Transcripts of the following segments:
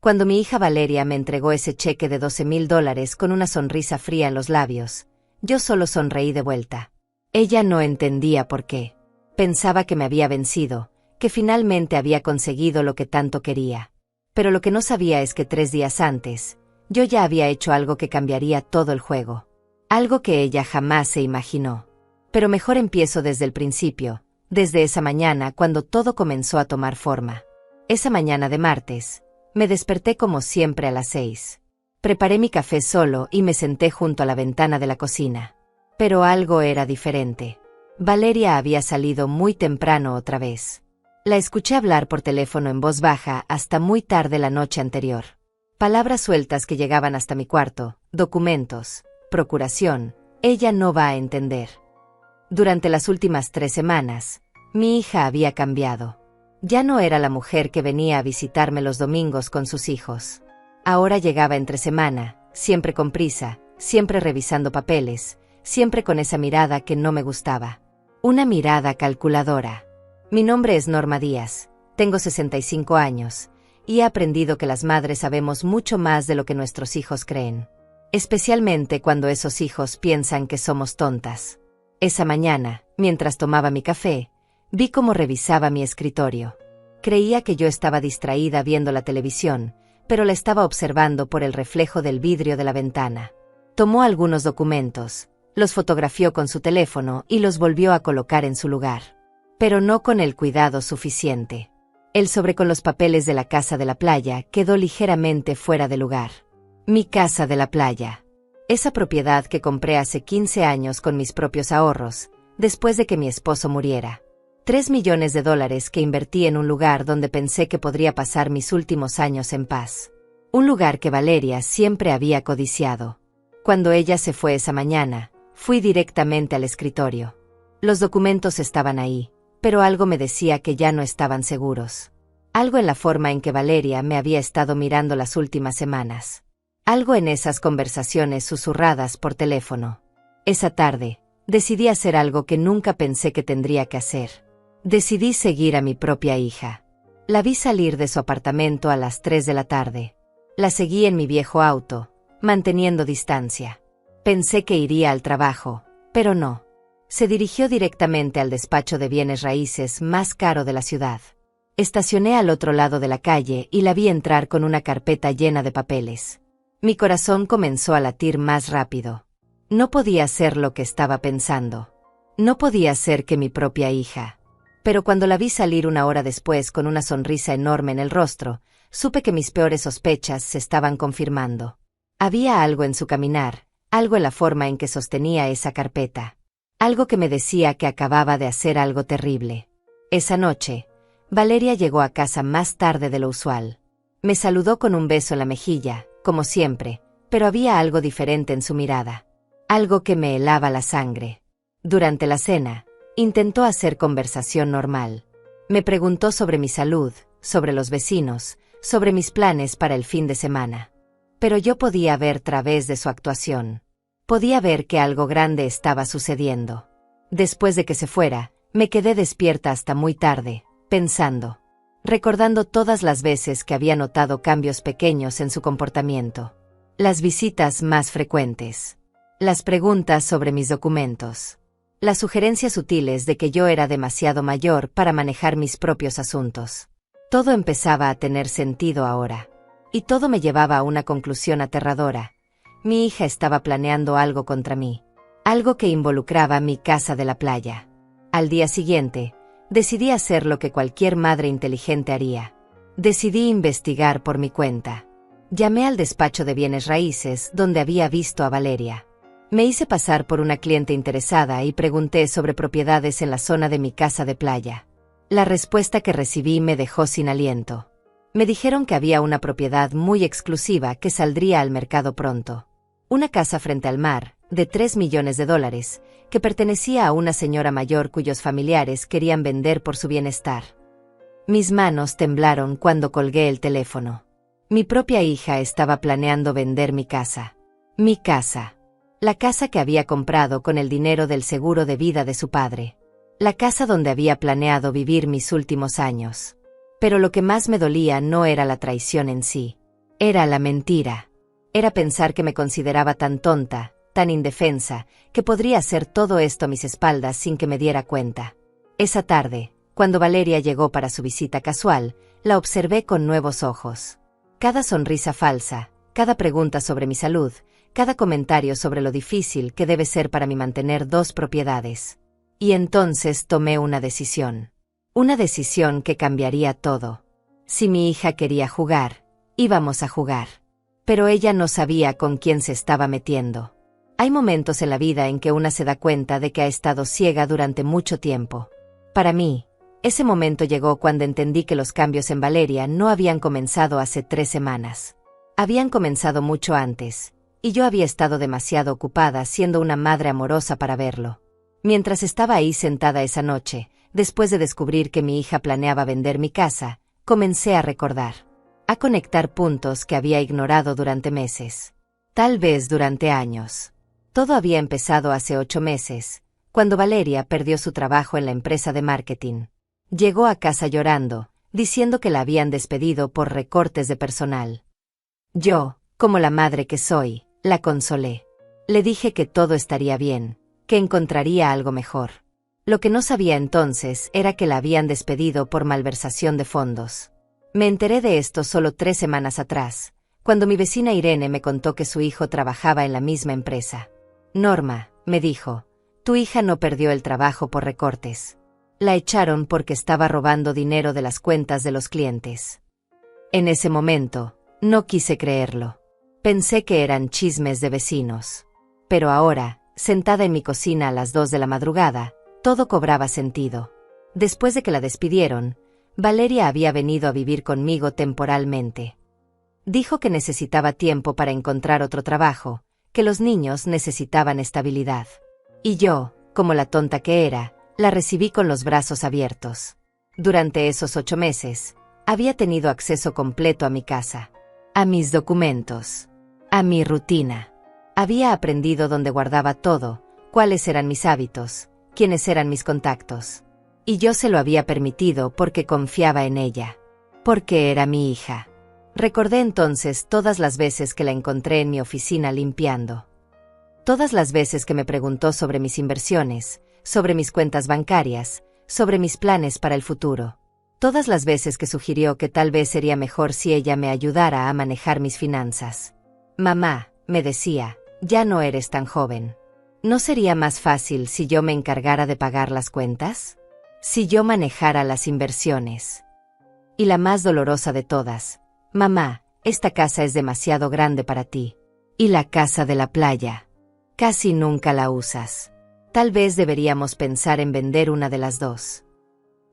Cuando mi hija Valeria me entregó ese cheque de $12,000 con una sonrisa fría en los labios, yo solo sonreí de vuelta. Ella no entendía por qué. Pensaba que me había vencido, que finalmente había conseguido lo que tanto quería. Pero lo que no sabía es que 3 días antes, yo ya había hecho algo que cambiaría todo el juego. Algo que ella jamás se imaginó. Pero mejor empiezo desde el principio, desde esa mañana cuando todo comenzó a tomar forma. Esa mañana de martes, me desperté como siempre a las 6. Preparé mi café solo y me senté junto a la ventana de la cocina. Pero algo era diferente. Valeria había salido muy temprano otra vez. La escuché hablar por teléfono en voz baja hasta muy tarde la noche anterior. Palabras sueltas que llegaban hasta mi cuarto, documentos, procuración, ella no va a entender. Durante las últimas 3 semanas, mi hija había cambiado. Ya no era la mujer que venía a visitarme los domingos con sus hijos. Ahora llegaba entre semana, siempre con prisa, siempre revisando papeles, siempre con esa mirada que no me gustaba. Una mirada calculadora. Mi nombre es Norma Díaz, tengo 65 años, y he aprendido que las madres sabemos mucho más de lo que nuestros hijos creen. Especialmente cuando esos hijos piensan que somos tontas. Esa mañana, mientras tomaba mi café, vi cómo revisaba mi escritorio. Creía que yo estaba distraída viendo la televisión, pero la estaba observando por el reflejo del vidrio de la ventana. Tomó algunos documentos, los fotografió con su teléfono y los volvió a colocar en su lugar. Pero no con el cuidado suficiente. El sobre con los papeles de la casa de la playa quedó ligeramente fuera de lugar. Mi casa de la playa. Esa propiedad que compré hace 15 años con mis propios ahorros, después de que mi esposo muriera. $3 millones que invertí en un lugar donde pensé que podría pasar mis últimos años en paz. Un lugar que Valeria siempre había codiciado. Cuando ella se fue esa mañana, fui directamente al escritorio. Los documentos estaban ahí, pero algo me decía que ya no estaban seguros. Algo en la forma en que Valeria me había estado mirando las últimas semanas. Algo en esas conversaciones susurradas por teléfono. Esa tarde, decidí hacer algo que nunca pensé que tendría que hacer. Decidí seguir a mi propia hija. La vi salir de su apartamento a las 3 de la tarde. La seguí en mi viejo auto, manteniendo distancia. Pensé que iría al trabajo, pero no. Se dirigió directamente al despacho de bienes raíces más caro de la ciudad. Estacioné al otro lado de la calle y la vi entrar con una carpeta llena de papeles. Mi corazón comenzó a latir más rápido. No podía ser lo que estaba pensando. No podía ser que mi propia hija. Pero cuando la vi salir una hora después con una sonrisa enorme en el rostro, supe que mis peores sospechas se estaban confirmando. Había algo en su caminar, algo en la forma en que sostenía esa carpeta. Algo que me decía que acababa de hacer algo terrible. Esa noche, Valeria llegó a casa más tarde de lo usual. Me saludó con un beso en la mejilla, como siempre, pero había algo diferente en su mirada. Algo que me helaba la sangre. Durante la cena, intentó hacer conversación normal. Me preguntó sobre mi salud, sobre los vecinos, sobre mis planes para el fin de semana. Pero yo podía ver a través de su actuación. Podía ver que algo grande estaba sucediendo. Después de que se fuera, me quedé despierta hasta muy tarde, pensando. Recordando todas las veces que había notado cambios pequeños en su comportamiento. Las visitas más frecuentes. Las preguntas sobre mis documentos. Las sugerencias sutiles de que yo era demasiado mayor para manejar mis propios asuntos. Todo empezaba a tener sentido ahora. Y todo me llevaba a una conclusión aterradora. Mi hija estaba planeando algo contra mí. Algo que involucraba mi casa de la playa. Al día siguiente, decidí hacer lo que cualquier madre inteligente haría. Decidí investigar por mi cuenta. Llamé al despacho de bienes raíces donde había visto a Valeria. Me hice pasar por una cliente interesada y pregunté sobre propiedades en la zona de mi casa de playa. La respuesta que recibí me dejó sin aliento. Me dijeron que había una propiedad muy exclusiva que saldría al mercado pronto. Una casa frente al mar, de $3 millones, que pertenecía a una señora mayor cuyos familiares querían vender por su bienestar. Mis manos temblaron cuando colgué el teléfono. Mi propia hija estaba planeando vender mi casa. Mi casa. La casa que había comprado con el dinero del seguro de vida de su padre. La casa donde había planeado vivir mis últimos años. Pero lo que más me dolía no era la traición en sí. Era la mentira. Era pensar que me consideraba tan tonta, tan indefensa, que podría hacer todo esto a mis espaldas sin que me diera cuenta. Esa tarde, cuando Valeria llegó para su visita casual, la observé con nuevos ojos. Cada sonrisa falsa, cada pregunta sobre mi salud, cada comentario sobre lo difícil que debe ser para mí mantener 2 propiedades. Y entonces tomé una decisión. Una decisión que cambiaría todo. Si mi hija quería jugar, íbamos a jugar. Pero ella no sabía con quién se estaba metiendo. Hay momentos en la vida en que una se da cuenta de que ha estado ciega durante mucho tiempo. Para mí, ese momento llegó cuando entendí que los cambios en Valeria no habían comenzado hace 3 semanas. Habían comenzado mucho antes, y yo había estado demasiado ocupada siendo una madre amorosa para verlo. Mientras estaba ahí sentada esa noche, después de descubrir que mi hija planeaba vender mi casa, comencé a recordar, a conectar puntos que había ignorado durante meses. Tal vez durante años. Todo había empezado hace 8 meses, cuando Valeria perdió su trabajo en la empresa de marketing. Llegó a casa llorando, diciendo que la habían despedido por recortes de personal. Yo, como la madre que soy, la consolé. Le dije que todo estaría bien, que encontraría algo mejor. Lo que no sabía entonces era que la habían despedido por malversación de fondos. Me enteré de esto solo 3 semanas atrás, cuando mi vecina Irene me contó que su hijo trabajaba en la misma empresa. Norma, me dijo, tu hija no perdió el trabajo por recortes. La echaron porque estaba robando dinero de las cuentas de los clientes. En ese momento, no quise creerlo. Pensé que eran chismes de vecinos. Pero ahora, sentada en mi cocina a las 2 de la madrugada, todo cobraba sentido. Después de que la despidieron, Valeria había venido a vivir conmigo temporalmente. Dijo que necesitaba tiempo para encontrar otro trabajo, que los niños necesitaban estabilidad. Y yo, como la tonta que era, la recibí con los brazos abiertos. Durante esos 8 meses, había tenido acceso completo a mi casa, a mis documentos, a mi rutina. Había aprendido dónde guardaba todo, cuáles eran mis hábitos, quiénes eran mis contactos. Y yo se lo había permitido porque confiaba en ella. Porque era mi hija. Recordé entonces todas las veces que la encontré en mi oficina limpiando. Todas las veces que me preguntó sobre mis inversiones, sobre mis cuentas bancarias, sobre mis planes para el futuro. Todas las veces que sugirió que tal vez sería mejor si ella me ayudara a manejar mis finanzas. Mamá, me decía, ya no eres tan joven. ¿No sería más fácil si yo me encargara de pagar las cuentas? Si yo manejara las inversiones. Y la más dolorosa de todas, mamá, esta casa es demasiado grande para ti. Y la casa de la playa. Casi nunca la usas. Tal vez deberíamos pensar en vender una de las dos.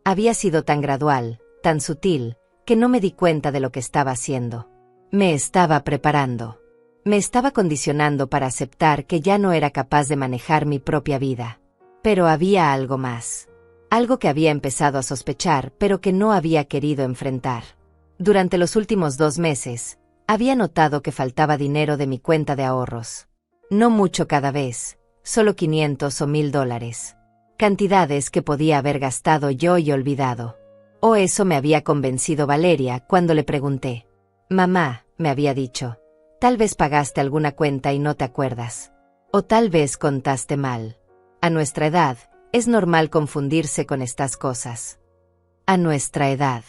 Había sido tan gradual, tan sutil, que no me di cuenta de lo que estaba haciendo. Me estaba preparando. Me estaba condicionando para aceptar que ya no era capaz de manejar mi propia vida. Pero había algo más. Algo que había empezado a sospechar, pero que no había querido enfrentar. Durante los últimos 2 meses, había notado que faltaba dinero de mi cuenta de ahorros. No mucho cada vez, solo 500 o $1000. Cantidades que podía haber gastado yo y olvidado. O eso me había convencido Valeria cuando le pregunté. Mamá, me había dicho, tal vez pagaste alguna cuenta y no te acuerdas. O tal vez contaste mal. A nuestra edad, es normal confundirse con estas cosas. A nuestra edad.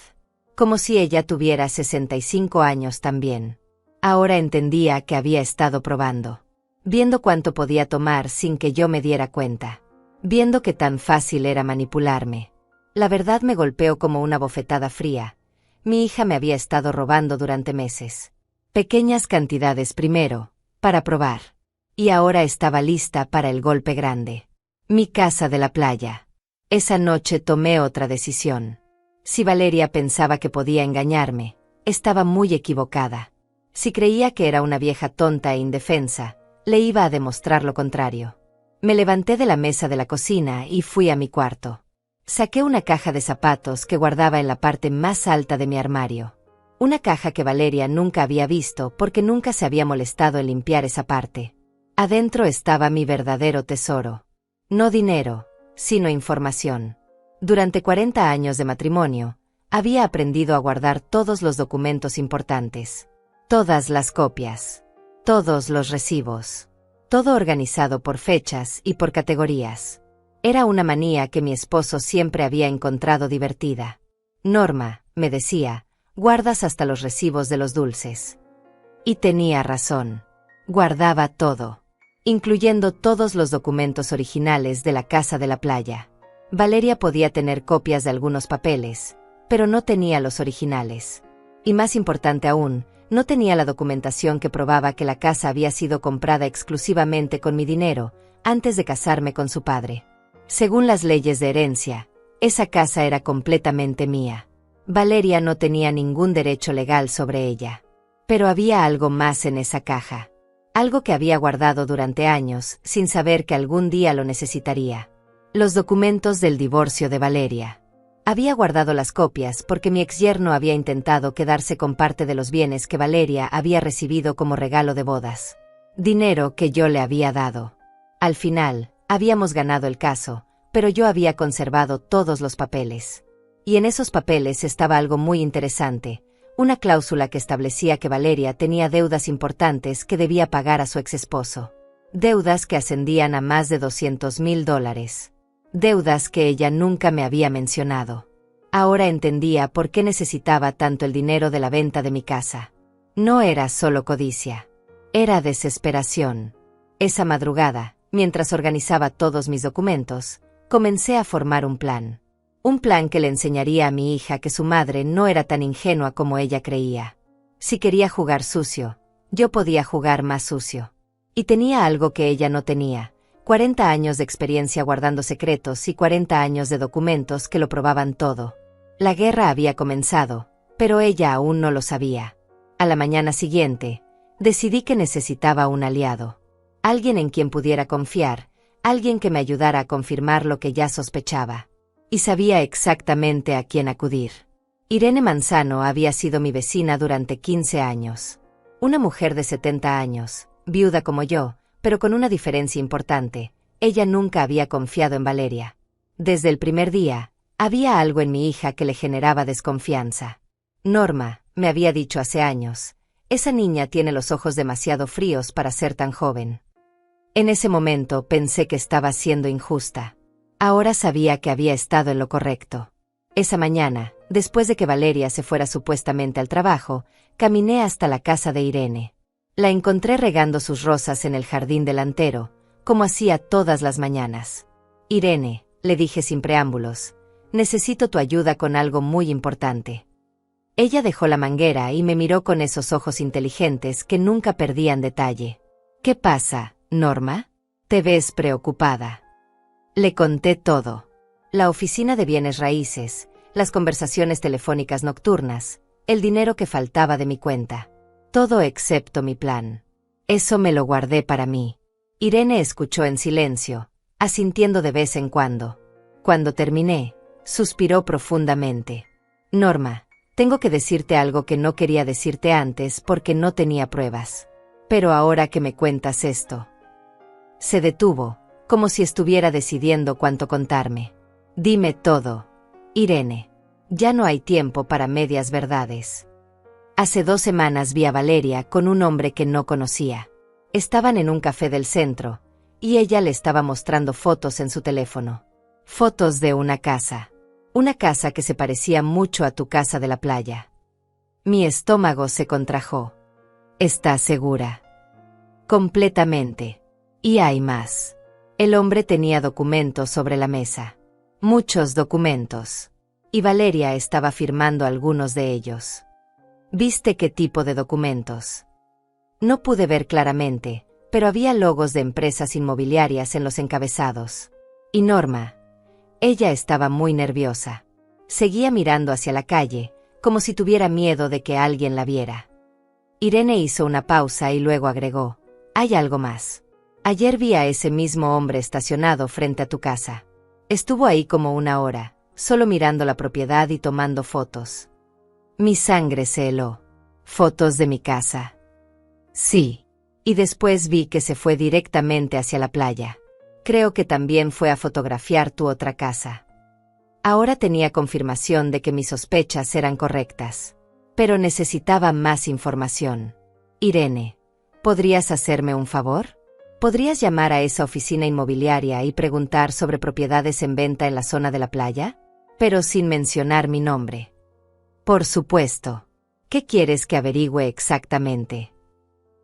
Como si ella tuviera 65 años también. Ahora entendía que había estado probando. Viendo cuánto podía tomar sin que yo me diera cuenta. Viendo que tan fácil era manipularme. La verdad me golpeó como una bofetada fría. Mi hija me había estado robando durante meses. Pequeñas cantidades primero, para probar. Y ahora estaba lista para el golpe grande. Mi casa de la playa. Esa noche tomé otra decisión. Si Valeria pensaba que podía engañarme, estaba muy equivocada. Si creía que era una vieja tonta e indefensa, le iba a demostrar lo contrario. Me levanté de la mesa de la cocina y fui a mi cuarto. Saqué una caja de zapatos que guardaba en la parte más alta de mi armario. Una caja que Valeria nunca había visto porque nunca se había molestado en limpiar esa parte. Adentro estaba mi verdadero tesoro. No dinero, sino información. Durante 40 años de matrimonio, había aprendido a guardar todos los documentos importantes. Todas las copias. Todos los recibos. Todo organizado por fechas y por categorías. Era una manía que mi esposo siempre había encontrado divertida. Norma, me decía, guardas hasta los recibos de los dulces. Y tenía razón. Guardaba todo, incluyendo todos los documentos originales de la casa de la playa. Valeria podía tener copias de algunos papeles, pero no tenía los originales. Y más importante aún, no tenía la documentación que probaba que la casa había sido comprada exclusivamente con mi dinero, antes de casarme con su padre. Según las leyes de herencia, esa casa era completamente mía. Valeria no tenía ningún derecho legal sobre ella. Pero había algo más en esa caja. Algo que había guardado durante años, sin saber que algún día lo necesitaría. Los documentos del divorcio de Valeria. Había guardado las copias porque mi exyerno había intentado quedarse con parte de los bienes que Valeria había recibido como regalo de bodas. Dinero que yo le había dado. Al final, habíamos ganado el caso, pero yo había conservado todos los papeles. Y en esos papeles estaba algo muy interesante, una cláusula que establecía que Valeria tenía deudas importantes que debía pagar a su exesposo. Deudas que ascendían a más de $200,000. Deudas que ella nunca me había mencionado. Ahora entendía por qué necesitaba tanto el dinero de la venta de mi casa. No era solo codicia. Era desesperación. Esa madrugada, mientras organizaba todos mis documentos, comencé a formar un plan. Un plan que le enseñaría a mi hija que su madre no era tan ingenua como ella creía. Si quería jugar sucio, yo podía jugar más sucio. Y tenía algo que ella no tenía: 40 años de experiencia guardando secretos y 40 años de documentos que lo probaban todo. La guerra había comenzado, pero ella aún no lo sabía. A la mañana siguiente, decidí que necesitaba un aliado. Alguien en quien pudiera confiar, alguien que me ayudara a confirmar lo que ya sospechaba. Y sabía exactamente a quién acudir. Irene Manzano había sido mi vecina durante 15 años. Una mujer de 70 años, viuda como yo, pero con una diferencia importante: ella nunca había confiado en Valeria. Desde el primer día, había algo en mi hija que le generaba desconfianza. Norma, me había dicho hace años, esa niña tiene los ojos demasiado fríos para ser tan joven. En ese momento pensé que estaba siendo injusta. Ahora sabía que había estado en lo correcto. Esa mañana, después de que Valeria se fuera supuestamente al trabajo, caminé hasta la casa de Irene. La encontré regando sus rosas en el jardín delantero, como hacía todas las mañanas. Irene, le dije sin preámbulos, necesito tu ayuda con algo muy importante. Ella dejó la manguera y me miró con esos ojos inteligentes que nunca perdían detalle. ¿Qué pasa, Norma? Te ves preocupada. Le conté todo. La oficina de bienes raíces, las conversaciones telefónicas nocturnas, el dinero que faltaba de mi cuenta. Todo excepto mi plan. Eso me lo guardé para mí. Irene escuchó en silencio, asintiendo de vez en cuando. Cuando terminé, suspiró profundamente. Norma, tengo que decirte algo que no quería decirte antes porque no tenía pruebas. Pero ahora que me cuentas esto. Se detuvo, como si estuviera decidiendo cuánto contarme. Dime todo, Irene. Ya no hay tiempo para medias verdades. Hace 2 semanas vi a Valeria con un hombre que no conocía. Estaban en un café del centro, y ella le estaba mostrando fotos en su teléfono. Fotos de una casa. Una casa que se parecía mucho a tu casa de la playa. Mi estómago se contrajo. ¿Estás segura? Completamente. Y hay más. El hombre tenía documentos sobre la mesa. Muchos documentos. Y Valeria estaba firmando algunos de ellos. ¿Viste qué tipo de documentos? No pude ver claramente, pero había logos de empresas inmobiliarias en los encabezados. Y Norma. Ella estaba muy nerviosa. Seguía mirando hacia la calle, como si tuviera miedo de que alguien la viera. Irene hizo una pausa y luego agregó: hay algo más. Ayer vi a ese mismo hombre estacionado frente a tu casa. Estuvo ahí como 1 hora, solo mirando la propiedad y tomando fotos. Mi sangre se heló. ¿Fotos de mi casa? Sí. Y después vi que se fue directamente hacia la playa. Creo que también fue a fotografiar tu otra casa. Ahora tenía confirmación de que mis sospechas eran correctas. Pero necesitaba más información. Irene, ¿podrías hacerme un favor? ¿Podrías llamar a esa oficina inmobiliaria y preguntar sobre propiedades en venta en la zona de la playa? Pero sin mencionar mi nombre. Por supuesto. ¿Qué quieres que averigüe exactamente?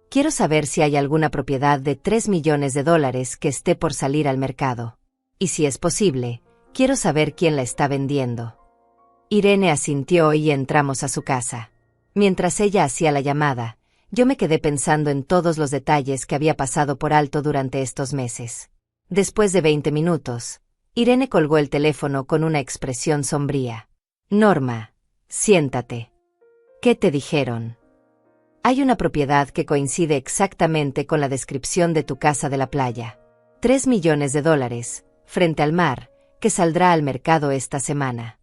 Quiero saber si hay alguna propiedad de $3 millones que esté por salir al mercado. Y si es posible, quiero saber quién la está vendiendo. Irene asintió y entramos a su casa. Mientras ella hacía la llamada, yo me quedé pensando en todos los detalles que había pasado por alto durante estos meses. Después de 20 minutos, Irene colgó el teléfono con una expresión sombría. Norma, siéntate. ¿Qué te dijeron? Hay una propiedad que coincide exactamente con la descripción de tu casa de la playa. $3 millones, frente al mar, que saldrá al mercado esta semana.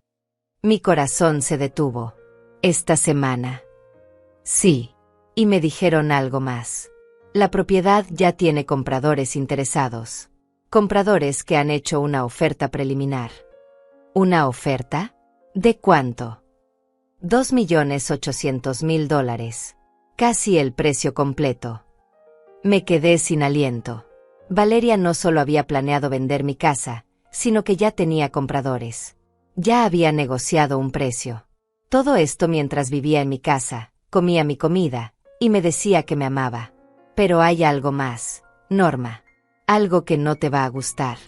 Mi corazón se detuvo. ¿Esta semana? Sí. Y me dijeron algo más. La propiedad ya tiene compradores interesados. Compradores que han hecho una oferta preliminar. ¿Una oferta? ¿De cuánto? $2.800.000. Casi el precio completo. Me quedé sin aliento. Valeria no solo había planeado vender mi casa, sino que ya tenía compradores. Ya había negociado un precio. Todo esto mientras vivía en mi casa, comía mi comida, y me decía que me amaba. Pero hay algo más, Norma. Algo que no te va a gustar.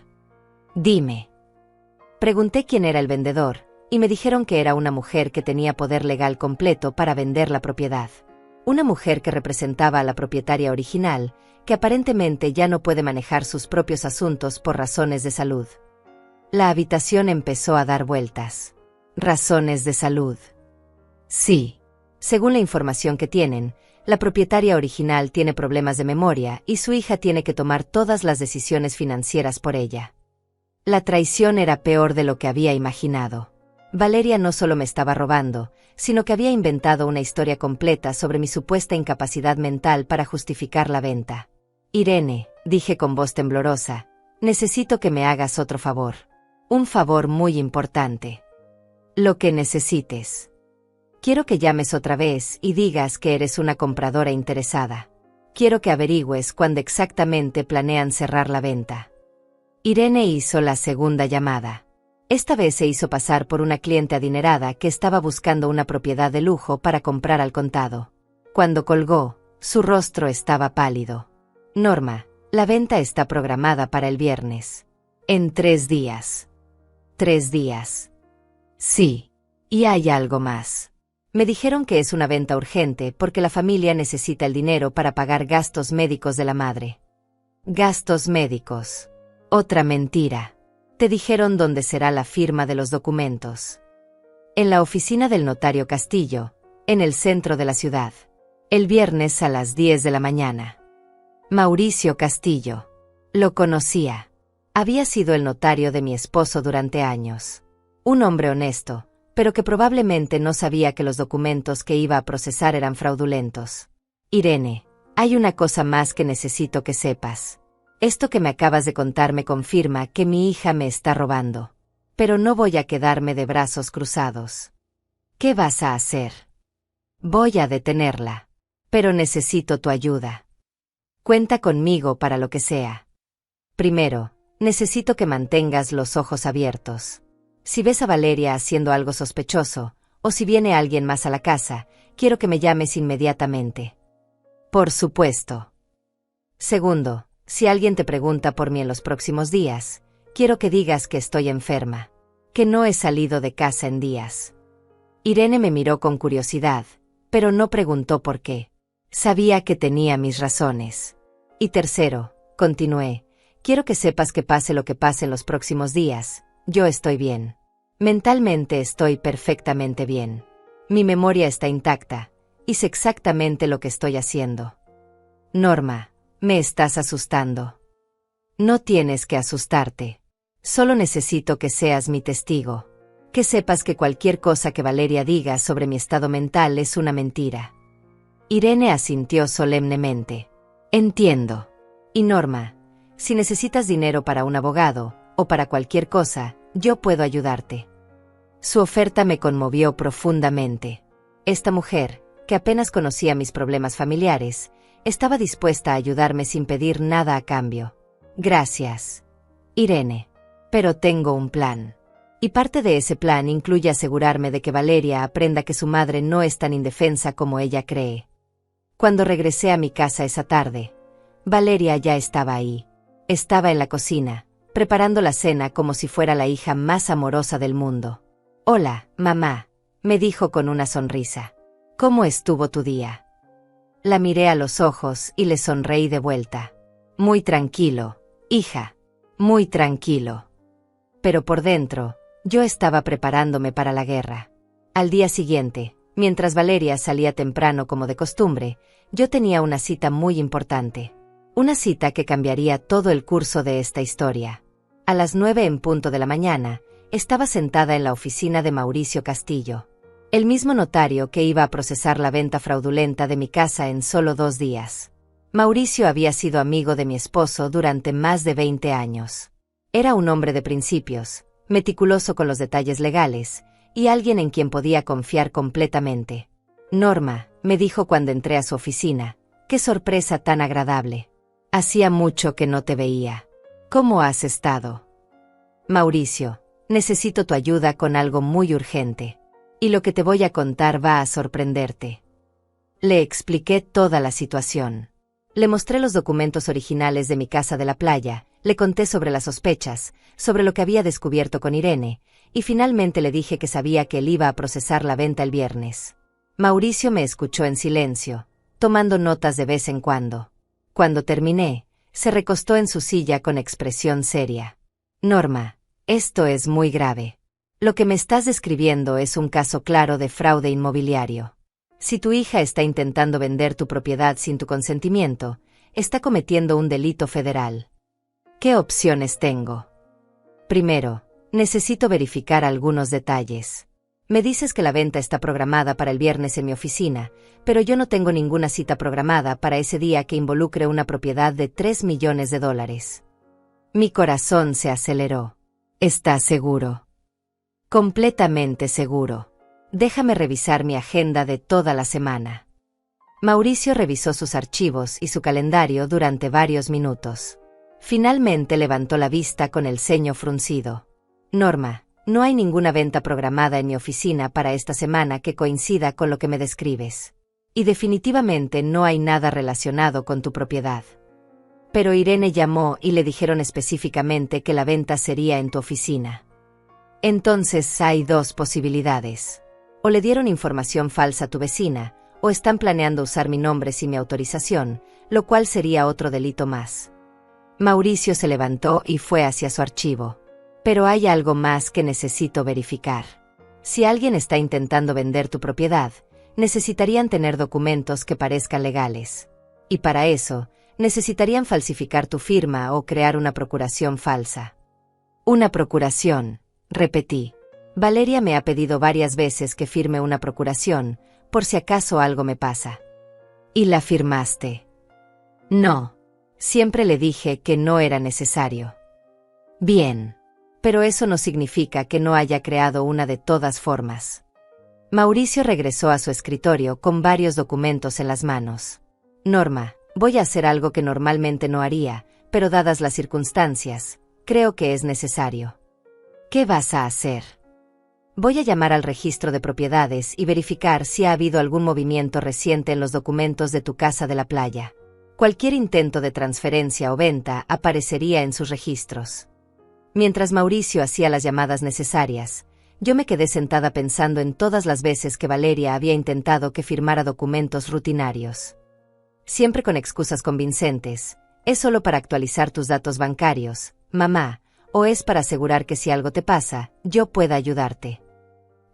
Dime. Pregunté quién era el vendedor, y me dijeron que era una mujer que tenía poder legal completo para vender la propiedad. Una mujer que representaba a la propietaria original, que aparentemente ya no puede manejar sus propios asuntos por razones de salud. La habitación empezó a dar vueltas. ¿Razones de salud? Sí. Según la información que tienen, la propietaria original tiene problemas de memoria y su hija tiene que tomar todas las decisiones financieras por ella. La traición era peor de lo que había imaginado. Valeria no solo me estaba robando, sino que había inventado una historia completa sobre mi supuesta incapacidad mental para justificar la venta. Irene, dije con voz temblorosa, necesito que me hagas otro favor. Un favor muy importante. Lo que necesites. Quiero que llames otra vez y digas que eres una compradora interesada. Quiero que averigües cuándo exactamente planean cerrar la venta. Irene hizo la segunda llamada. Esta vez se hizo pasar por una cliente adinerada que estaba buscando una propiedad de lujo para comprar al contado. Cuando colgó, su rostro estaba pálido. Norma, la venta está programada para el viernes. En 3 días. 3 días. Sí. Y hay algo más. Me dijeron que es una venta urgente porque la familia necesita el dinero para pagar gastos médicos de la madre. Gastos médicos. Otra mentira. Te dijeron dónde será la firma de los documentos. En la oficina del notario Castillo, en el centro de la ciudad. El viernes a las 10 de la mañana. Mauricio Castillo. Lo conocía. Había sido el notario de mi esposo durante años. Un hombre honesto, pero que probablemente no sabía que los documentos que iba a procesar eran fraudulentos. Irene, hay una cosa más que necesito que sepas. Esto que me acabas de contar me confirma que mi hija me está robando. Pero no voy a quedarme de brazos cruzados. ¿Qué vas a hacer? Voy a detenerla. Pero necesito tu ayuda. Cuenta conmigo para lo que sea. Primero, necesito que mantengas los ojos abiertos. Si ves a Valeria haciendo algo sospechoso, o si viene alguien más a la casa, quiero que me llames inmediatamente. Por supuesto. Segundo, si alguien te pregunta por mí en los próximos días, quiero que digas que estoy enferma, que no he salido de casa en días. Irene me miró con curiosidad, pero no preguntó por qué. Sabía que tenía mis razones. Y tercero, continué, quiero que sepas que pase lo que pase en los próximos días, yo estoy bien. Mentalmente estoy perfectamente bien. Mi memoria está intacta, y sé exactamente lo que estoy haciendo. Norma, me estás asustando. No tienes que asustarte. Solo necesito que seas mi testigo. Que sepas que cualquier cosa que Valeria diga sobre mi estado mental es una mentira. Irene asintió solemnemente. Entiendo. Y Norma, si necesitas dinero para un abogado, o para cualquier cosa, yo puedo ayudarte. Su oferta me conmovió profundamente. Esta mujer, que apenas conocía mis problemas familiares, estaba dispuesta a ayudarme sin pedir nada a cambio. Gracias, Irene. Pero tengo un plan. Y parte de ese plan incluye asegurarme de que Valeria aprenda que su madre no es tan indefensa como ella cree. Cuando regresé a mi casa esa tarde, Valeria ya estaba ahí. Estaba en la cocina, preparando la cena como si fuera la hija más amorosa del mundo. «Hola, mamá», me dijo con una sonrisa. «¿Cómo estuvo tu día?» La miré a los ojos y le sonreí de vuelta. «Muy tranquilo, hija, muy tranquilo». Pero por dentro, yo estaba preparándome para la guerra. Al día siguiente, mientras Valeria salía temprano como de costumbre, yo tenía una cita muy importante. Una cita que cambiaría todo el curso de esta historia. A las 9 en punto de la mañana, estaba sentada en la oficina de Mauricio Castillo, el mismo notario que iba a procesar la venta fraudulenta de mi casa en solo 2 días. Mauricio había sido amigo de mi esposo durante más de 20 años. Era un hombre de principios, meticuloso con los detalles legales, y alguien en quien podía confiar completamente. «Norma», me dijo cuando entré a su oficina, «qué sorpresa tan agradable. Hacía mucho que no te veía. ¿Cómo has estado?» «Mauricio, necesito tu ayuda con algo muy urgente. Y lo que te voy a contar va a sorprenderte». Le expliqué toda la situación. Le mostré los documentos originales de mi casa de la playa, le conté sobre las sospechas, sobre lo que había descubierto con Irene, y finalmente le dije que sabía que él iba a procesar la venta el viernes. Mauricio me escuchó en silencio, tomando notas de vez en cuando. Cuando terminé, se recostó en su silla con expresión seria. «Norma, esto es muy grave. Lo que me estás describiendo es un caso claro de fraude inmobiliario. Si tu hija está intentando vender tu propiedad sin tu consentimiento, está cometiendo un delito federal. ¿Qué opciones tengo? Primero, necesito verificar algunos detalles. Me dices que la venta está programada para el viernes en mi oficina, pero yo no tengo ninguna cita programada para ese día que involucre una propiedad de $3 millones. Mi corazón se aceleró. ¿Estás seguro? Completamente seguro. Déjame revisar mi agenda de toda la semana. Mauricio revisó sus archivos y su calendario durante varios minutos. Finalmente levantó la vista con el ceño fruncido. «Norma, no hay ninguna venta programada en mi oficina para esta semana que coincida con lo que me describes. Y definitivamente no hay nada relacionado con tu propiedad. Pero Irene llamó y le dijeron específicamente que la venta sería en tu oficina. Entonces hay 2 posibilidades. O le dieron información falsa a tu vecina, o están planeando usar mi nombre sin mi autorización, lo cual sería otro delito más». Mauricio se levantó y fue hacia su archivo. «Pero hay algo más que necesito verificar. Si alguien está intentando vender tu propiedad, necesitarían tener documentos que parezcan legales. Y para eso, necesitarían falsificar tu firma o crear una procuración falsa». «Una procuración», repetí. «Valeria me ha pedido varias veces que firme una procuración, por si acaso algo me pasa». «¿Y la firmaste?» «No. Siempre le dije que no era necesario». «Bien. Pero eso no significa que no haya creado una de todas formas». Mauricio regresó a su escritorio con varios documentos en las manos. «Norma, voy a hacer algo que normalmente no haría, pero dadas las circunstancias, creo que es necesario». «¿Qué vas a hacer?» «Voy a llamar al registro de propiedades y verificar si ha habido algún movimiento reciente en los documentos de tu casa de la playa. Cualquier intento de transferencia o venta aparecería en sus registros». Mientras Mauricio hacía las llamadas necesarias, yo me quedé sentada pensando en todas las veces que Valeria había intentado que firmara documentos rutinarios. Siempre con excusas convincentes. «Es solo para actualizar tus datos bancarios, mamá», o «es para asegurar que si algo te pasa, yo pueda ayudarte».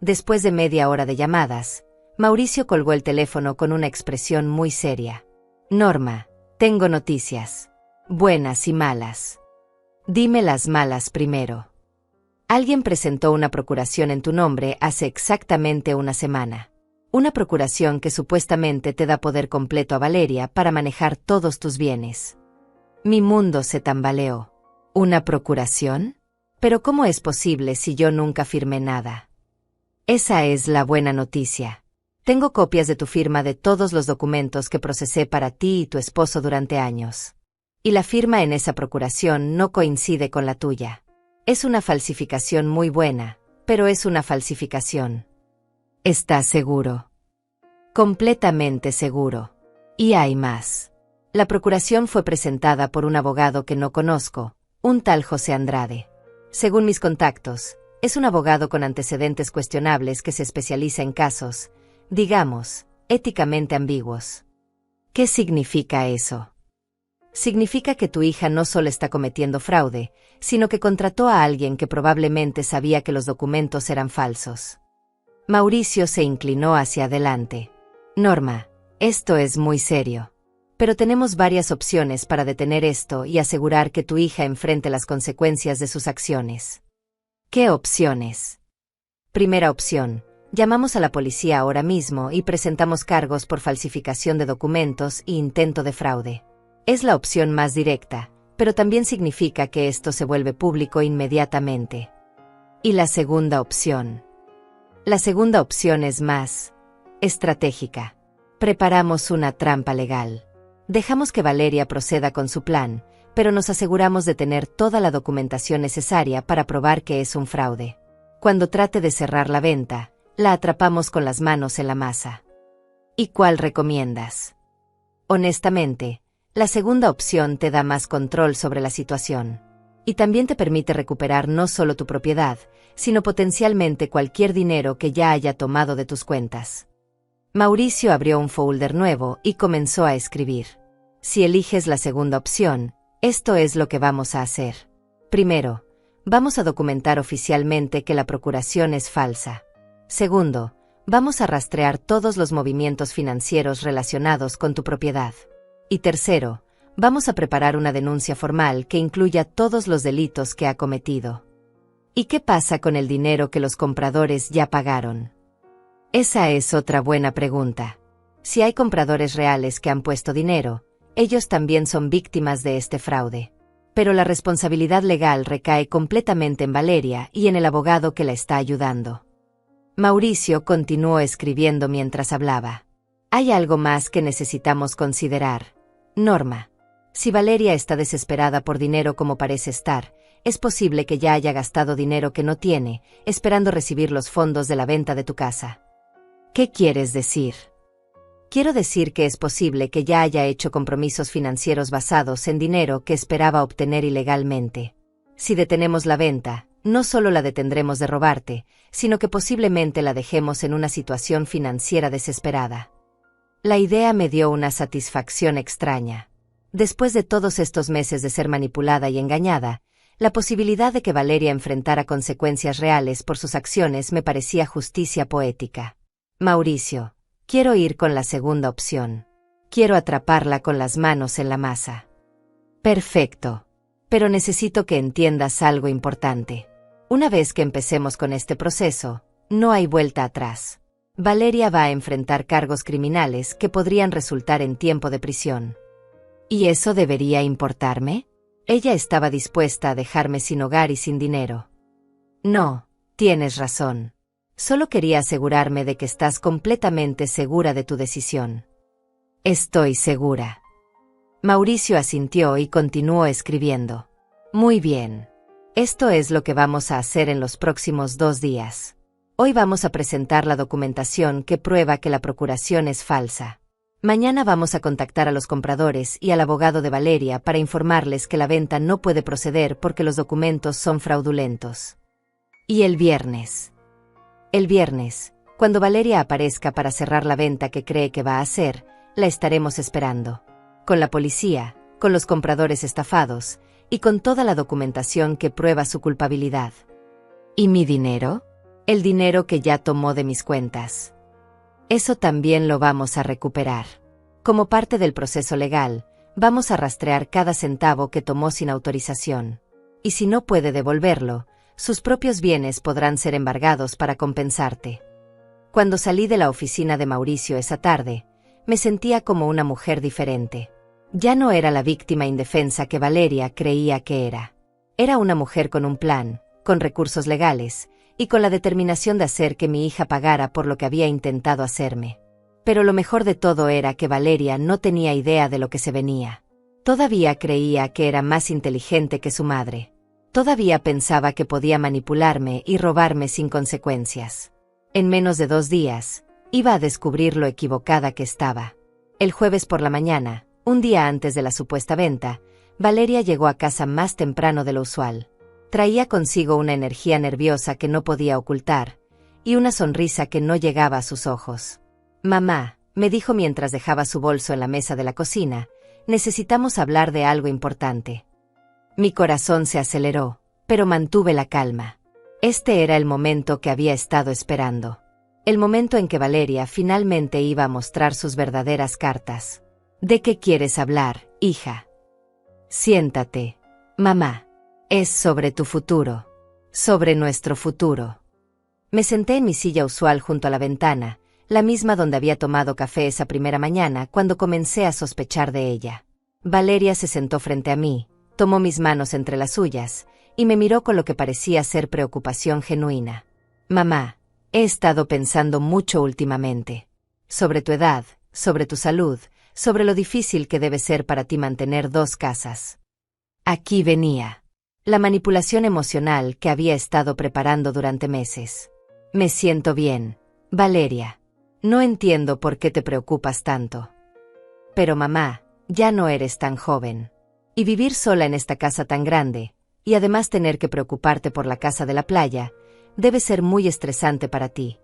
Después de media hora de llamadas, Mauricio colgó el teléfono con una expresión muy seria. «Norma, tengo noticias. Buenas y malas. Dime las malas primero. Alguien presentó una procuración en tu nombre hace exactamente una semana. Una procuración que supuestamente te da poder completo a Valeria para manejar todos tus bienes». Mi mundo se tambaleó. ¿Una procuración? ¿Pero cómo es posible si yo nunca firmé nada? Esa es la buena noticia. Tengo copias de tu firma de todos los documentos que procesé para ti y tu esposo durante años. Y la firma en esa procuración no coincide con la tuya. Es una falsificación muy buena, pero es una falsificación. ¿Estás seguro? Completamente seguro. Y hay más. La procuración fue presentada por un abogado que no conozco, un tal José Andrade. Según mis contactos, es un abogado con antecedentes cuestionables que se especializa en casos, digamos, éticamente ambiguos. ¿Qué significa eso? Significa que tu hija no solo está cometiendo fraude, sino que contrató a alguien que probablemente sabía que los documentos eran falsos. Mauricio se inclinó hacia adelante. Norma, esto es muy serio. Pero tenemos varias opciones para detener esto y asegurar que tu hija enfrente las consecuencias de sus acciones. ¿Qué opciones? Primera opción, llamamos a la policía ahora mismo y presentamos cargos por falsificación de documentos e intento de fraude. Es la opción más directa, pero también significa que esto se vuelve público inmediatamente. ¿Y la segunda opción? La segunda opción es más estratégica. Preparamos una trampa legal. Dejamos que Valeria proceda con su plan, pero nos aseguramos de tener toda la documentación necesaria para probar que es un fraude. Cuando trate de cerrar la venta, la atrapamos con las manos en la masa. ¿Y cuál recomiendas? Honestamente, la segunda opción te da más control sobre la situación. Y también te permite recuperar no solo tu propiedad, sino potencialmente cualquier dinero que ya haya tomado de tus cuentas. Mauricio abrió un folder nuevo y comenzó a escribir. Si eliges la segunda opción, esto es lo que vamos a hacer. Primero, vamos a documentar oficialmente que la procuración es falsa. Segundo, vamos a rastrear todos los movimientos financieros relacionados con tu propiedad. Y tercero, vamos a preparar una denuncia formal que incluya todos los delitos que ha cometido. ¿Y qué pasa con el dinero que los compradores ya pagaron? Esa es otra buena pregunta. Si hay compradores reales que han puesto dinero, ellos también son víctimas de este fraude. Pero la responsabilidad legal recae completamente en Valeria y en el abogado que la está ayudando. Mauricio continuó escribiendo mientras hablaba. Hay algo más que necesitamos considerar. Norma, si Valeria está desesperada por dinero como parece estar, es posible que ya haya gastado dinero que no tiene, esperando recibir los fondos de la venta de tu casa. ¿Qué quieres decir? Quiero decir que es posible que ya haya hecho compromisos financieros basados en dinero que esperaba obtener ilegalmente. Si detenemos la venta, no solo la detendremos de robarte, sino que posiblemente la dejemos en una situación financiera desesperada. La idea me dio una satisfacción extraña. Después de todos estos meses de ser manipulada y engañada, la posibilidad de que Valeria enfrentara consecuencias reales por sus acciones me parecía justicia poética. Mauricio, quiero ir con la segunda opción. Quiero atraparla con las manos en la masa. Perfecto. Pero necesito que entiendas algo importante. Una vez que empecemos con este proceso, no hay vuelta atrás. Valeria va a enfrentar cargos criminales que podrían resultar en tiempo de prisión. ¿Y eso debería importarme? Ella estaba dispuesta a dejarme sin hogar y sin dinero. No, tienes razón. Solo quería asegurarme de que estás completamente segura de tu decisión. Estoy segura. Mauricio asintió y continuó escribiendo. Muy bien. Esto es lo que vamos a hacer en los próximos 2 días. Hoy vamos a presentar la documentación que prueba que la procuración es falsa. Mañana vamos a contactar a los compradores y al abogado de Valeria para informarles que la venta no puede proceder porque los documentos son fraudulentos. ¿Y el viernes? El viernes, cuando Valeria aparezca para cerrar la venta que cree que va a hacer, la estaremos esperando. Con la policía, con los compradores estafados y con toda la documentación que prueba su culpabilidad. ¿Y mi dinero? El dinero que ya tomó de mis cuentas. Eso también lo vamos a recuperar. Como parte del proceso legal, vamos a rastrear cada centavo que tomó sin autorización. Y si no puede devolverlo, sus propios bienes podrán ser embargados para compensarte. Cuando salí de la oficina de Mauricio esa tarde, me sentía como una mujer diferente. Ya no era la víctima indefensa que Valeria creía que era. Era una mujer con un plan, con recursos legales, y con la determinación de hacer que mi hija pagara por lo que había intentado hacerme. Pero lo mejor de todo era que Valeria no tenía idea de lo que se venía. Todavía creía que era más inteligente que su madre. Todavía pensaba que podía manipularme y robarme sin consecuencias. En menos de 2 días, iba a descubrir lo equivocada que estaba. El jueves por la mañana, un día antes de la supuesta venta, Valeria llegó a casa más temprano de lo usual. Traía consigo una energía nerviosa que no podía ocultar, y una sonrisa que no llegaba a sus ojos. «Mamá», me dijo mientras dejaba su bolso en la mesa de la cocina, «necesitamos hablar de algo importante». Mi corazón se aceleró, pero mantuve la calma. Este era el momento que había estado esperando. El momento en que Valeria finalmente iba a mostrar sus verdaderas cartas. «¿De qué quieres hablar, hija?» «Siéntate, mamá. Es sobre tu futuro. Sobre nuestro futuro». Me senté en mi silla usual junto a la ventana, la misma donde había tomado café esa primera mañana cuando comencé a sospechar de ella. Valeria se sentó frente a mí, tomó mis manos entre las suyas, y me miró con lo que parecía ser preocupación genuina. «Mamá, he estado pensando mucho últimamente. Sobre tu edad, sobre tu salud, sobre lo difícil que debe ser para ti mantener 2 casas». Aquí venía. La manipulación emocional que había estado preparando durante meses. «Me siento bien, Valeria. No entiendo por qué te preocupas tanto. Pero mamá, ya no eres tan joven. Y vivir sola en esta casa tan grande, y además tener que preocuparte por la casa de la playa, debe ser muy estresante para ti».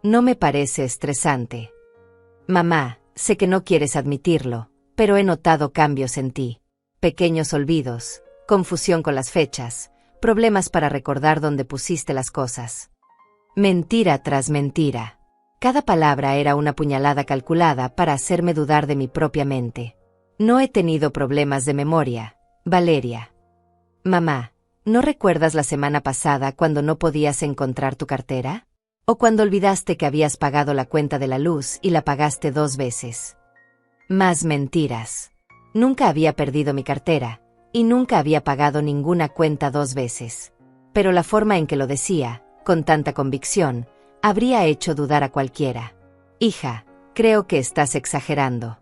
«No me parece estresante. Mamá, sé que no quieres admitirlo, pero he notado cambios en ti. Pequeños olvidos, confusión con las fechas, problemas para recordar dónde pusiste las cosas. Mentira tras mentira. Cada palabra era una puñalada calculada para hacerme dudar de mi propia mente. No he tenido problemas de memoria, Valeria. Mamá, ¿no recuerdas la semana pasada cuando no podías encontrar tu cartera? ¿O cuando olvidaste que habías pagado la cuenta de la luz y la pagaste 2 veces? Más mentiras. Nunca había perdido mi cartera, y nunca había pagado ninguna cuenta 2 veces. Pero la forma en que lo decía, con tanta convicción, habría hecho dudar a cualquiera. Hija, creo que estás exagerando.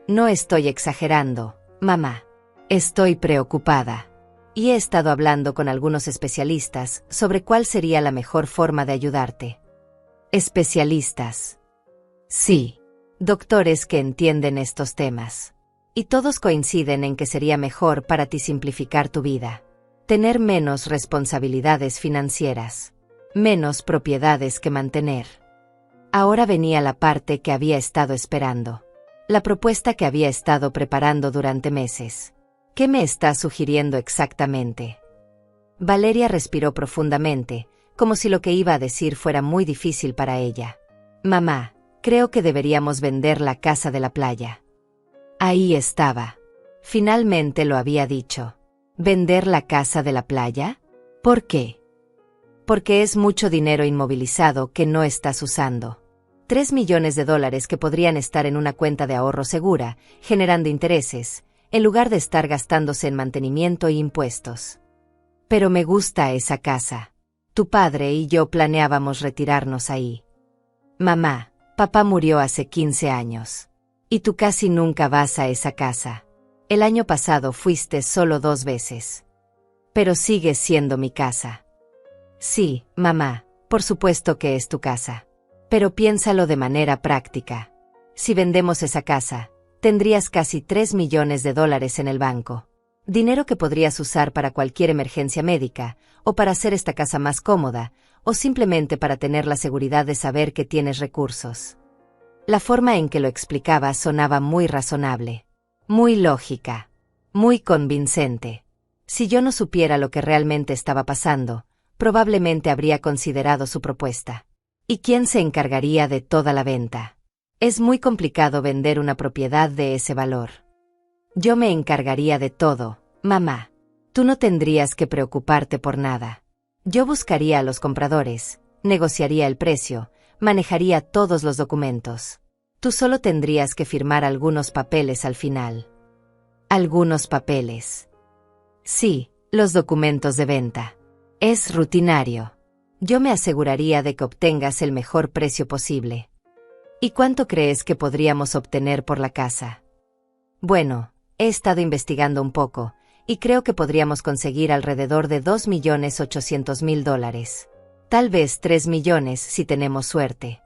No estoy exagerando, mamá. Estoy preocupada. Y he estado hablando con algunos especialistas sobre cuál sería la mejor forma de ayudarte. ¿Especialistas? Sí, doctores que entienden estos temas. Y todos coinciden en que sería mejor para ti simplificar tu vida. Tener menos responsabilidades financieras. Menos propiedades que mantener. Ahora venía la parte que había estado esperando. La propuesta que había estado preparando durante meses. ¿Qué me estás sugiriendo exactamente? Valeria respiró profundamente, como si lo que iba a decir fuera muy difícil para ella. Mamá, creo que deberíamos vender la casa de la playa. Ahí estaba. Finalmente lo había dicho. ¿Vender la casa de la playa? ¿Por qué? Porque es mucho dinero inmovilizado que no estás usando. 3 millones de dólares que podrían estar en una cuenta de ahorro segura, generando intereses, en lugar de estar gastándose en mantenimiento e impuestos. Pero me gusta esa casa. Tu padre y yo planeábamos retirarnos ahí. Mamá, papá murió hace 15 años. Y tú casi nunca vas a esa casa. El año pasado fuiste solo 2 veces. Pero sigue siendo mi casa. Sí, mamá, por supuesto que es tu casa. Pero piénsalo de manera práctica. Si vendemos esa casa, tendrías casi 3 millones de dólares en el banco. Dinero que podrías usar para cualquier emergencia médica, o para hacer esta casa más cómoda, o simplemente para tener la seguridad de saber que tienes recursos. La forma en que lo explicaba sonaba muy razonable, muy lógica, muy convincente. Si yo no supiera lo que realmente estaba pasando, probablemente habría considerado su propuesta. ¿Y quién se encargaría de toda la venta? Es muy complicado vender una propiedad de ese valor. Yo me encargaría de todo, mamá. Tú no tendrías que preocuparte por nada. Yo buscaría a los compradores, negociaría el precio, manejaría todos los documentos. Tú solo tendrías que firmar algunos papeles al final. ¿Algunos papeles? Sí, los documentos de venta. Es rutinario. Yo me aseguraría de que obtengas el mejor precio posible. ¿Y cuánto crees que podríamos obtener por la casa? Bueno, he estado investigando un poco, y creo que podríamos conseguir alrededor de $2.800.000. Tal vez 3 millones si tenemos suerte.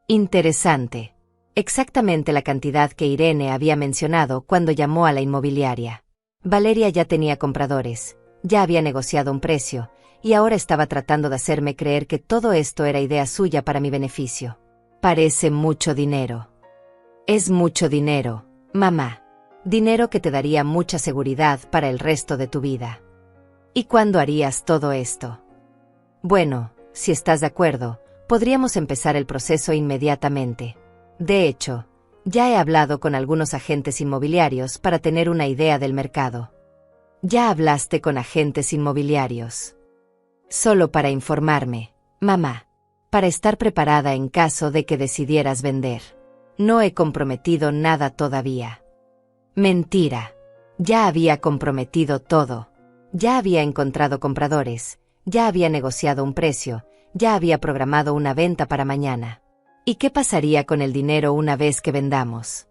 Interesante. Exactamente la cantidad que Irene había mencionado cuando llamó a la inmobiliaria. Valeria ya tenía compradores, ya había negociado un precio, y ahora estaba tratando de hacerme creer que todo esto era idea suya para mi beneficio. Parece mucho dinero. Es mucho dinero, mamá. Dinero que te daría mucha seguridad para el resto de tu vida. ¿Y cuándo harías todo esto? Bueno, si estás de acuerdo, podríamos empezar el proceso inmediatamente. De hecho, ya he hablado con algunos agentes inmobiliarios para tener una idea del mercado. ¿Ya hablaste con agentes inmobiliarios? Solo para informarme, mamá, para estar preparada en caso de que decidieras vender. No he comprometido nada todavía. Mentira. Ya había comprometido todo. Ya había encontrado compradores, ya había negociado un precio, ya había programado una venta para mañana. ¿Y qué pasaría con el dinero una vez que vendamos?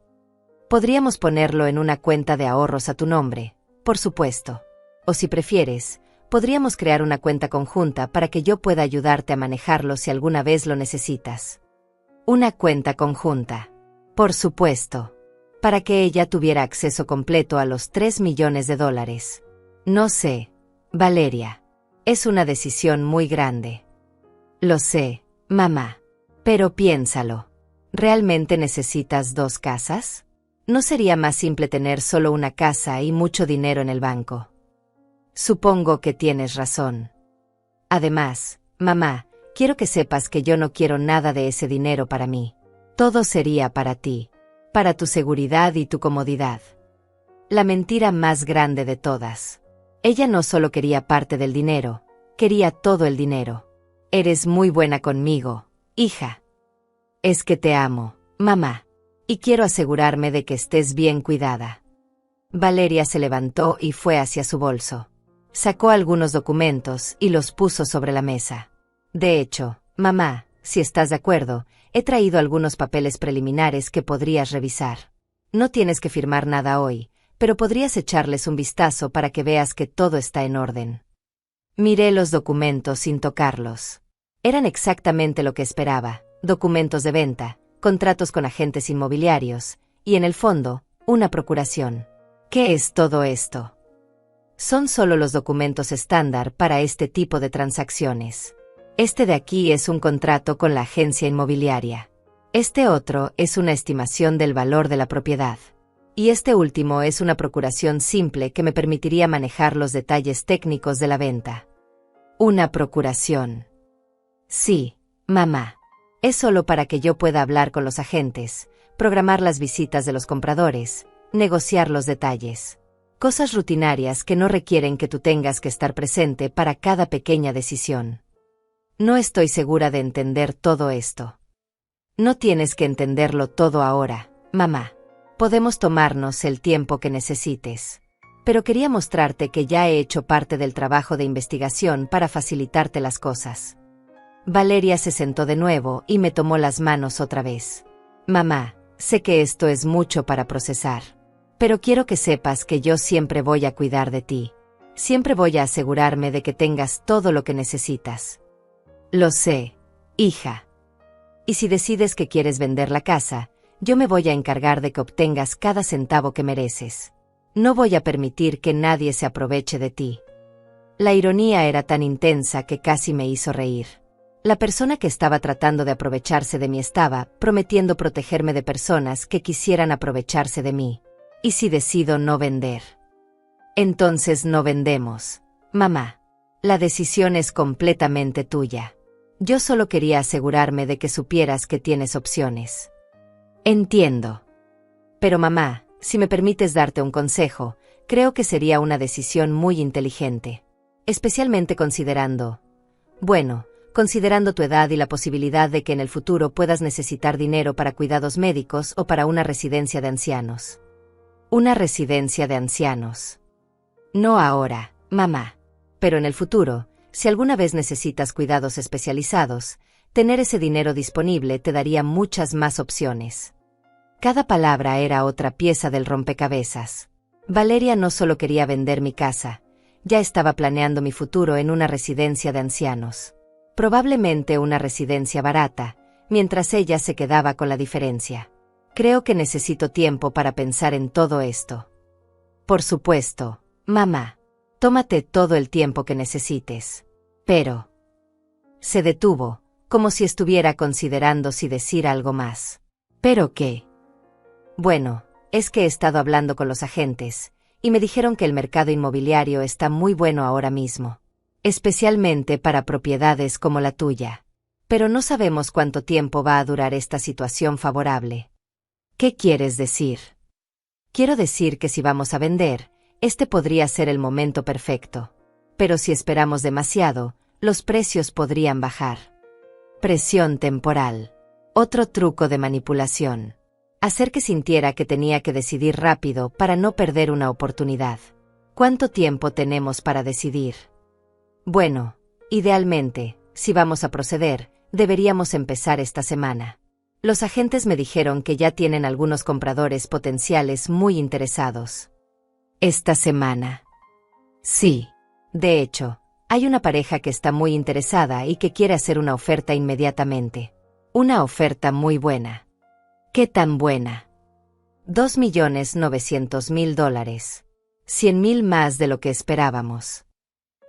Podríamos ponerlo en una cuenta de ahorros a tu nombre, por supuesto. O si prefieres, podríamos crear una cuenta conjunta para que yo pueda ayudarte a manejarlo si alguna vez lo necesitas. Una cuenta conjunta. Por supuesto. Para que ella tuviera acceso completo a los $3 millones. No sé, Valeria. Es una decisión muy grande. Lo sé, mamá. Pero piénsalo. ¿Realmente necesitas 2 casas? ¿No sería más simple tener solo una casa y mucho dinero en el banco? Supongo que tienes razón. Además, mamá, quiero que sepas que yo no quiero nada de ese dinero para mí. Todo sería para ti, para tu seguridad y tu comodidad. La mentira más grande de todas. Ella no solo quería parte del dinero, quería todo el dinero. Eres muy buena conmigo, hija. Es que te amo, mamá, y quiero asegurarme de que estés bien cuidada. Valeria se levantó y fue hacia su bolso. Sacó algunos documentos y los puso sobre la mesa. De hecho, mamá, si estás de acuerdo, he traído algunos papeles preliminares que podrías revisar. No tienes que firmar nada hoy, pero podrías echarles un vistazo para que veas que todo está en orden. Miré los documentos sin tocarlos. Eran exactamente lo que esperaba, documentos de venta, contratos con agentes inmobiliarios, y en el fondo, una procuración. ¿Qué es todo esto? Son solo los documentos estándar para este tipo de transacciones. Este de aquí es un contrato con la agencia inmobiliaria. Este otro es una estimación del valor de la propiedad. Y este último es una procuración simple que me permitiría manejar los detalles técnicos de la venta. Una procuración. Sí, mamá. Es solo para que yo pueda hablar con los agentes, programar las visitas de los compradores, negociar los detalles. Cosas rutinarias que no requieren que tú tengas que estar presente para cada pequeña decisión. No estoy segura de entender todo esto. No tienes que entenderlo todo ahora, mamá. Podemos tomarnos el tiempo que necesites. Pero quería mostrarte que ya he hecho parte del trabajo de investigación para facilitarte las cosas. Valeria se sentó de nuevo y me tomó las manos otra vez. Mamá, sé que esto es mucho para procesar. Pero quiero que sepas que yo siempre voy a cuidar de ti. Siempre voy a asegurarme de que tengas todo lo que necesitas. Lo sé, hija. Y si decides que quieres vender la casa, yo me voy a encargar de que obtengas cada centavo que mereces. No voy a permitir que nadie se aproveche de ti. La ironía era tan intensa que casi me hizo reír. La persona que estaba tratando de aprovecharse de mí estaba prometiendo protegerme de personas que quisieran aprovecharse de mí. ¿Y si decido no vender? Entonces no vendemos, mamá. La decisión es completamente tuya. Yo solo quería asegurarme de que supieras que tienes opciones. Entiendo. Pero mamá, si me permites darte un consejo, creo que sería una decisión muy inteligente. Especialmente considerando tu edad y la posibilidad de que en el futuro puedas necesitar dinero para cuidados médicos o para una residencia de ancianos. Una residencia de ancianos. No ahora, mamá. Pero en el futuro, Si alguna vez necesitas cuidados especializados, tener ese dinero disponible te daría muchas más opciones. Cada palabra era otra pieza del rompecabezas. Valeria no solo quería vender mi casa, ya estaba planeando mi futuro en una residencia de ancianos. Probablemente una residencia barata, mientras ella se quedaba con la diferencia. Creo que necesito tiempo para pensar en todo esto. Por supuesto, mamá. Tómate todo el tiempo que necesites. Pero... Se detuvo, como si estuviera considerando si decir algo más. ¿Pero qué? Bueno, es que he estado hablando con los agentes, y me dijeron que el mercado inmobiliario está muy bueno ahora mismo. Especialmente para propiedades como la tuya. Pero no sabemos cuánto tiempo va a durar esta situación favorable. ¿Qué quieres decir? Quiero decir que si vamos a vender, este podría ser el momento perfecto. Pero si esperamos demasiado, los precios podrían bajar. Presión temporal. Otro truco de manipulación. Hacer que sintiera que tenía que decidir rápido para no perder una oportunidad. ¿Cuánto tiempo tenemos para decidir? Bueno, idealmente, si vamos a proceder, deberíamos empezar esta semana. Los agentes me dijeron que ya tienen algunos compradores potenciales muy interesados. ¿Esta semana? Sí. De hecho, hay una pareja que está muy interesada y que quiere hacer una oferta inmediatamente. Una oferta muy buena. ¿Qué tan buena? $2.900.000. 100.000 más de lo que esperábamos.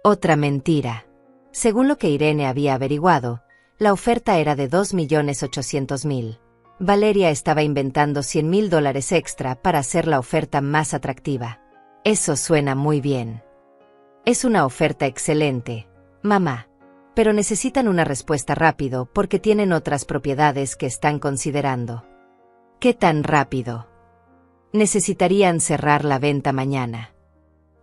Otra mentira. Según lo que Irene había averiguado, la oferta era de $2.800.000. Valeria estaba inventando $100.000 extra para hacer la oferta más atractiva. Eso suena muy bien. Es una oferta excelente, mamá. Pero necesitan una respuesta rápido porque tienen otras propiedades que están considerando. ¿Qué tan rápido? Necesitarían cerrar la venta mañana.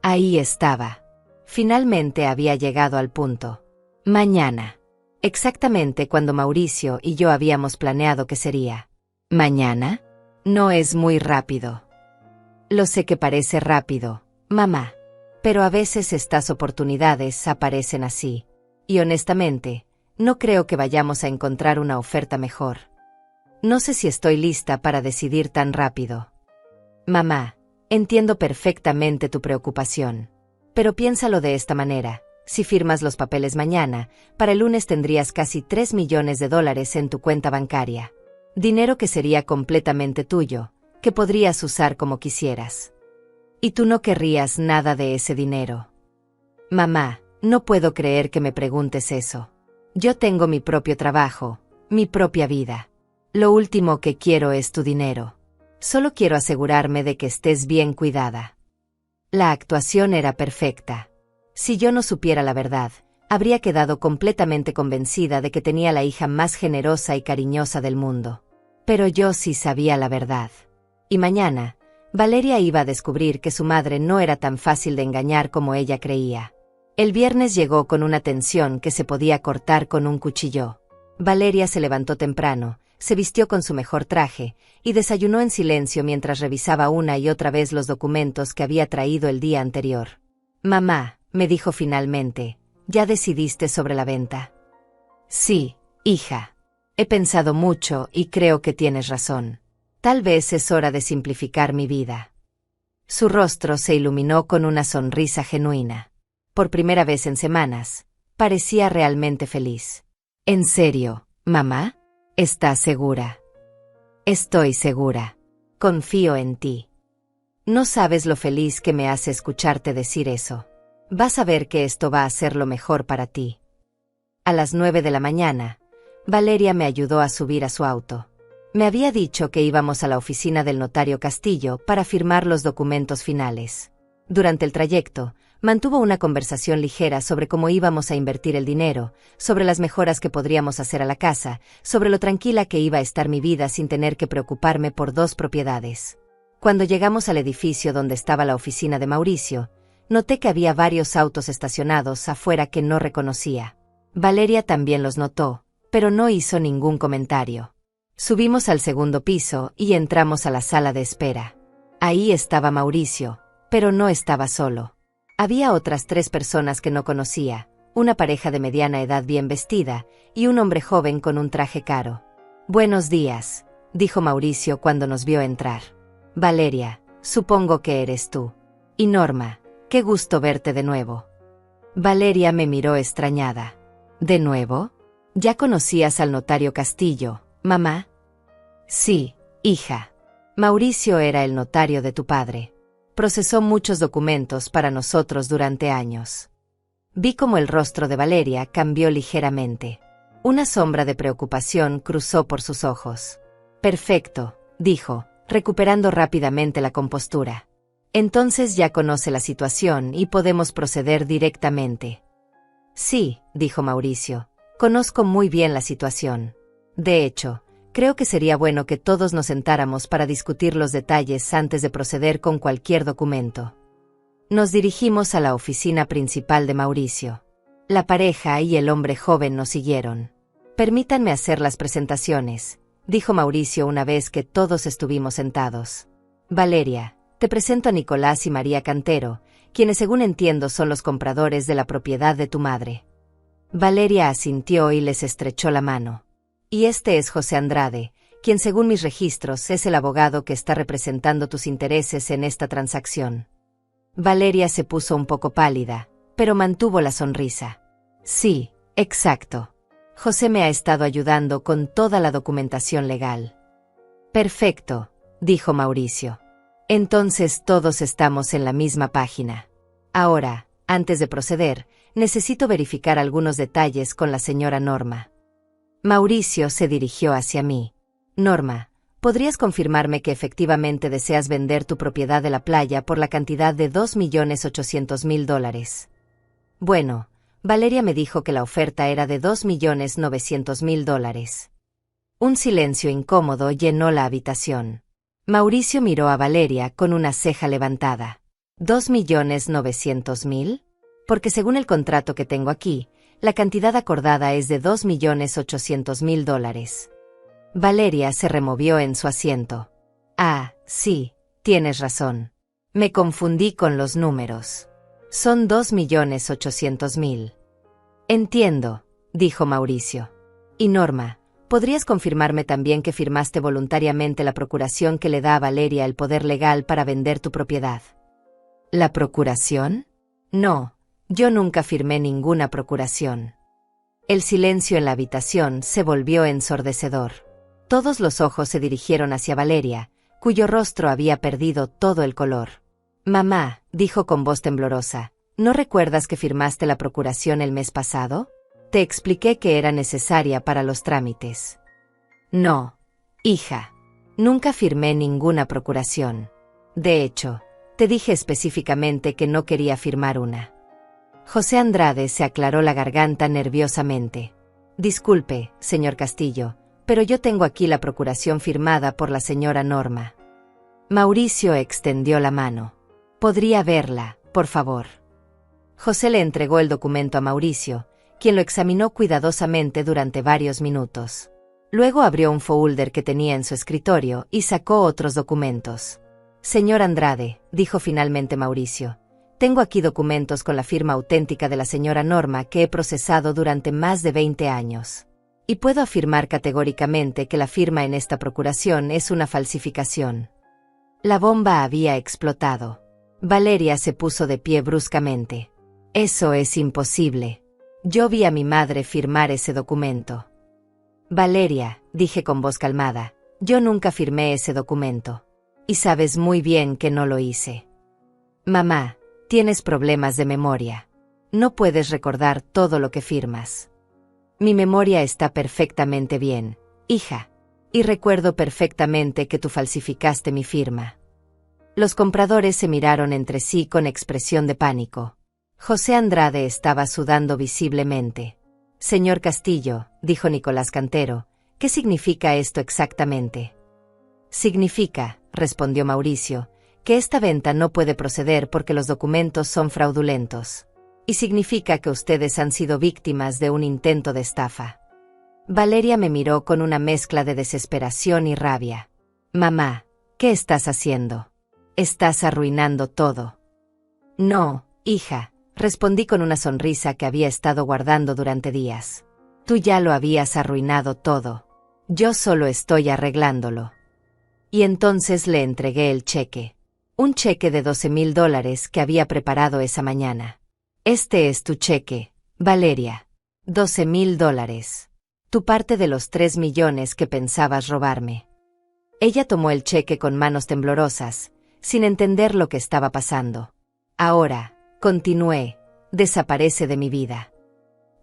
Ahí estaba. Finalmente había llegado al punto. Mañana. Exactamente cuando Mauricio y yo habíamos planeado que sería. ¿Mañana? No es muy rápido. Lo sé que parece rápido, mamá. Pero a veces estas oportunidades aparecen así. Y honestamente, no creo que vayamos a encontrar una oferta mejor. No sé si estoy lista para decidir tan rápido. Mamá, entiendo perfectamente tu preocupación. Pero piénsalo de esta manera. Si firmas los papeles mañana, para el lunes tendrías casi $3 millones en tu cuenta bancaria. Dinero que sería completamente tuyo, que podrías usar como quisieras. Y tú no querrías nada de ese dinero. Mamá, no puedo creer que me preguntes eso. Yo tengo mi propio trabajo, mi propia vida. Lo último que quiero es tu dinero. Solo quiero asegurarme de que estés bien cuidada. La actuación era perfecta. Si yo no supiera la verdad, habría quedado completamente convencida de que tenía la hija más generosa y cariñosa del mundo. Pero yo sí sabía la verdad. Y mañana, Valeria iba a descubrir que su madre no era tan fácil de engañar como ella creía. El viernes llegó con una tensión que se podía cortar con un cuchillo. Valeria se levantó temprano, se vistió con su mejor traje, y desayunó en silencio mientras revisaba una y otra vez los documentos que había traído el día anterior. Mamá, me dijo finalmente, ¿ya decidiste sobre la venta? Sí, hija. He pensado mucho y creo que tienes razón. Tal vez es hora de simplificar mi vida. Su rostro se iluminó con una sonrisa genuina. Por primera vez en semanas, parecía realmente feliz. ¿En serio, mamá? ¿Estás segura? Estoy segura. Confío en ti. No sabes lo feliz que me hace escucharte decir eso. Vas a ver que esto va a ser lo mejor para ti. A las 9 de la mañana, Valeria me ayudó a subir a su auto. Me había dicho que íbamos a la oficina del notario Castillo para firmar los documentos finales. Durante el trayecto, mantuvo una conversación ligera sobre cómo íbamos a invertir el dinero, sobre las mejoras que podríamos hacer a la casa, sobre lo tranquila que iba a estar mi vida sin tener que preocuparme por 2 propiedades. Cuando llegamos al edificio donde estaba la oficina de Mauricio, noté que había varios autos estacionados afuera que no reconocía. Valeria también los notó, pero no hizo ningún comentario. Subimos al segundo piso y entramos a la sala de espera. Ahí estaba Mauricio, pero no estaba solo. Había otras 3 personas que no conocía, una pareja de mediana edad bien vestida, y un hombre joven con un traje caro. «Buenos días», dijo Mauricio cuando nos vio entrar. «Valeria, supongo que eres tú. Y Norma, qué gusto verte de nuevo». Valeria me miró extrañada. «¿De nuevo? ¿Ya conocías al notario Castillo, mamá?» «Sí, hija. Mauricio era el notario de tu padre. Procesó muchos documentos para nosotros durante años». Vi como el rostro de Valeria cambió ligeramente. Una sombra de preocupación cruzó por sus ojos. «Perfecto», dijo, recuperando rápidamente la compostura. «Entonces ya conoce la situación y podemos proceder directamente». «Sí», dijo Mauricio, «conozco muy bien la situación. De hecho, creo que sería bueno que todos nos sentáramos para discutir los detalles antes de proceder con cualquier documento». Nos dirigimos a la oficina principal de Mauricio. La pareja y el hombre joven nos siguieron. «Permítanme hacer las presentaciones», dijo Mauricio una vez que todos estuvimos sentados. «Valeria, te presento a Nicolás y María Cantero, quienes según entiendo son los compradores de la propiedad de tu madre». Valeria asintió y les estrechó la mano. «Y este es José Andrade, quien según mis registros es el abogado que está representando tus intereses en esta transacción». Valeria se puso un poco pálida, pero mantuvo la sonrisa. «Sí, exacto. José me ha estado ayudando con toda la documentación legal». «Perfecto», dijo Mauricio. «Entonces todos estamos en la misma página. Ahora, antes de proceder, necesito verificar algunos detalles con la señora Norma». Mauricio se dirigió hacia mí. «Norma, ¿podrías confirmarme que efectivamente deseas vender tu propiedad de la playa por la cantidad de $2.800.000? Bueno, Valeria me dijo que la oferta era de $2.900.000. Un silencio incómodo llenó la habitación. Mauricio miró a Valeria con una ceja levantada. ¿$2.900.000? Porque según el contrato que tengo aquí, la cantidad acordada es de $2.800.000. Valeria se removió en su asiento. «Ah, sí, tienes razón. Me confundí con los números. Son $2.800.000. Entiendo», dijo Mauricio. «Y Norma, ¿podrías confirmarme también que firmaste voluntariamente la procuración que le da a Valeria el poder legal para vender tu propiedad?» «¿La procuración? No, yo nunca firmé ninguna procuración». El silencio en la habitación se volvió ensordecedor. Todos los ojos se dirigieron hacia Valeria, cuyo rostro había perdido todo el color. «Mamá», dijo con voz temblorosa, «¿no recuerdas que firmaste la procuración el mes pasado? Te expliqué que era necesaria para los trámites». «No, hija. Nunca firmé ninguna procuración. De hecho, te dije específicamente que no quería firmar una». José Andrade se aclaró la garganta nerviosamente. «Disculpe, señor Castillo, pero yo tengo aquí la procuración firmada por la señora Norma». Mauricio extendió la mano. «¿Podría verla, por favor?» José le entregó el documento a Mauricio, quien lo examinó cuidadosamente durante varios minutos. Luego abrió un folder que tenía en su escritorio y sacó otros documentos. «Señor Andrade», dijo finalmente Mauricio, «tengo aquí documentos con la firma auténtica de la señora Norma que he procesado durante más de 20 años. Y puedo afirmar categóricamente que la firma en esta procuración es una falsificación». La bomba había explotado. Valeria se puso de pie bruscamente. «Eso es imposible. Yo vi a mi madre firmar ese documento». «Valeria», dije con voz calmada, «yo nunca firmé ese documento. Y sabes muy bien que no lo hice». «Mamá, tienes problemas de memoria. No puedes recordar todo lo que firmas». «Mi memoria está perfectamente bien, hija. Y recuerdo perfectamente que tú falsificaste mi firma». Los compradores se miraron entre sí con expresión de pánico. José Andrade estaba sudando visiblemente. «Señor Castillo», dijo Nicolás Cantero, «¿qué significa esto exactamente?» «Significa», respondió Mauricio, «que esta venta no puede proceder porque los documentos son fraudulentos. Y significa que ustedes han sido víctimas de un intento de estafa». Valeria me miró con una mezcla de desesperación y rabia. «Mamá, ¿qué estás haciendo? Estás arruinando todo». «No, hija», Respondí con una sonrisa que había estado guardando durante días. Tú ya lo habías arruinado todo. Yo solo estoy arreglándolo. Y entonces le entregué el cheque. Un cheque de $12,000 que había preparado esa mañana. Este es tu cheque, Valeria. $12,000. Tu parte de los 3 millones que pensabas robarme. Ella tomó el cheque con manos temblorosas, sin entender lo que estaba pasando. Ahora, continué, desaparece de mi vida.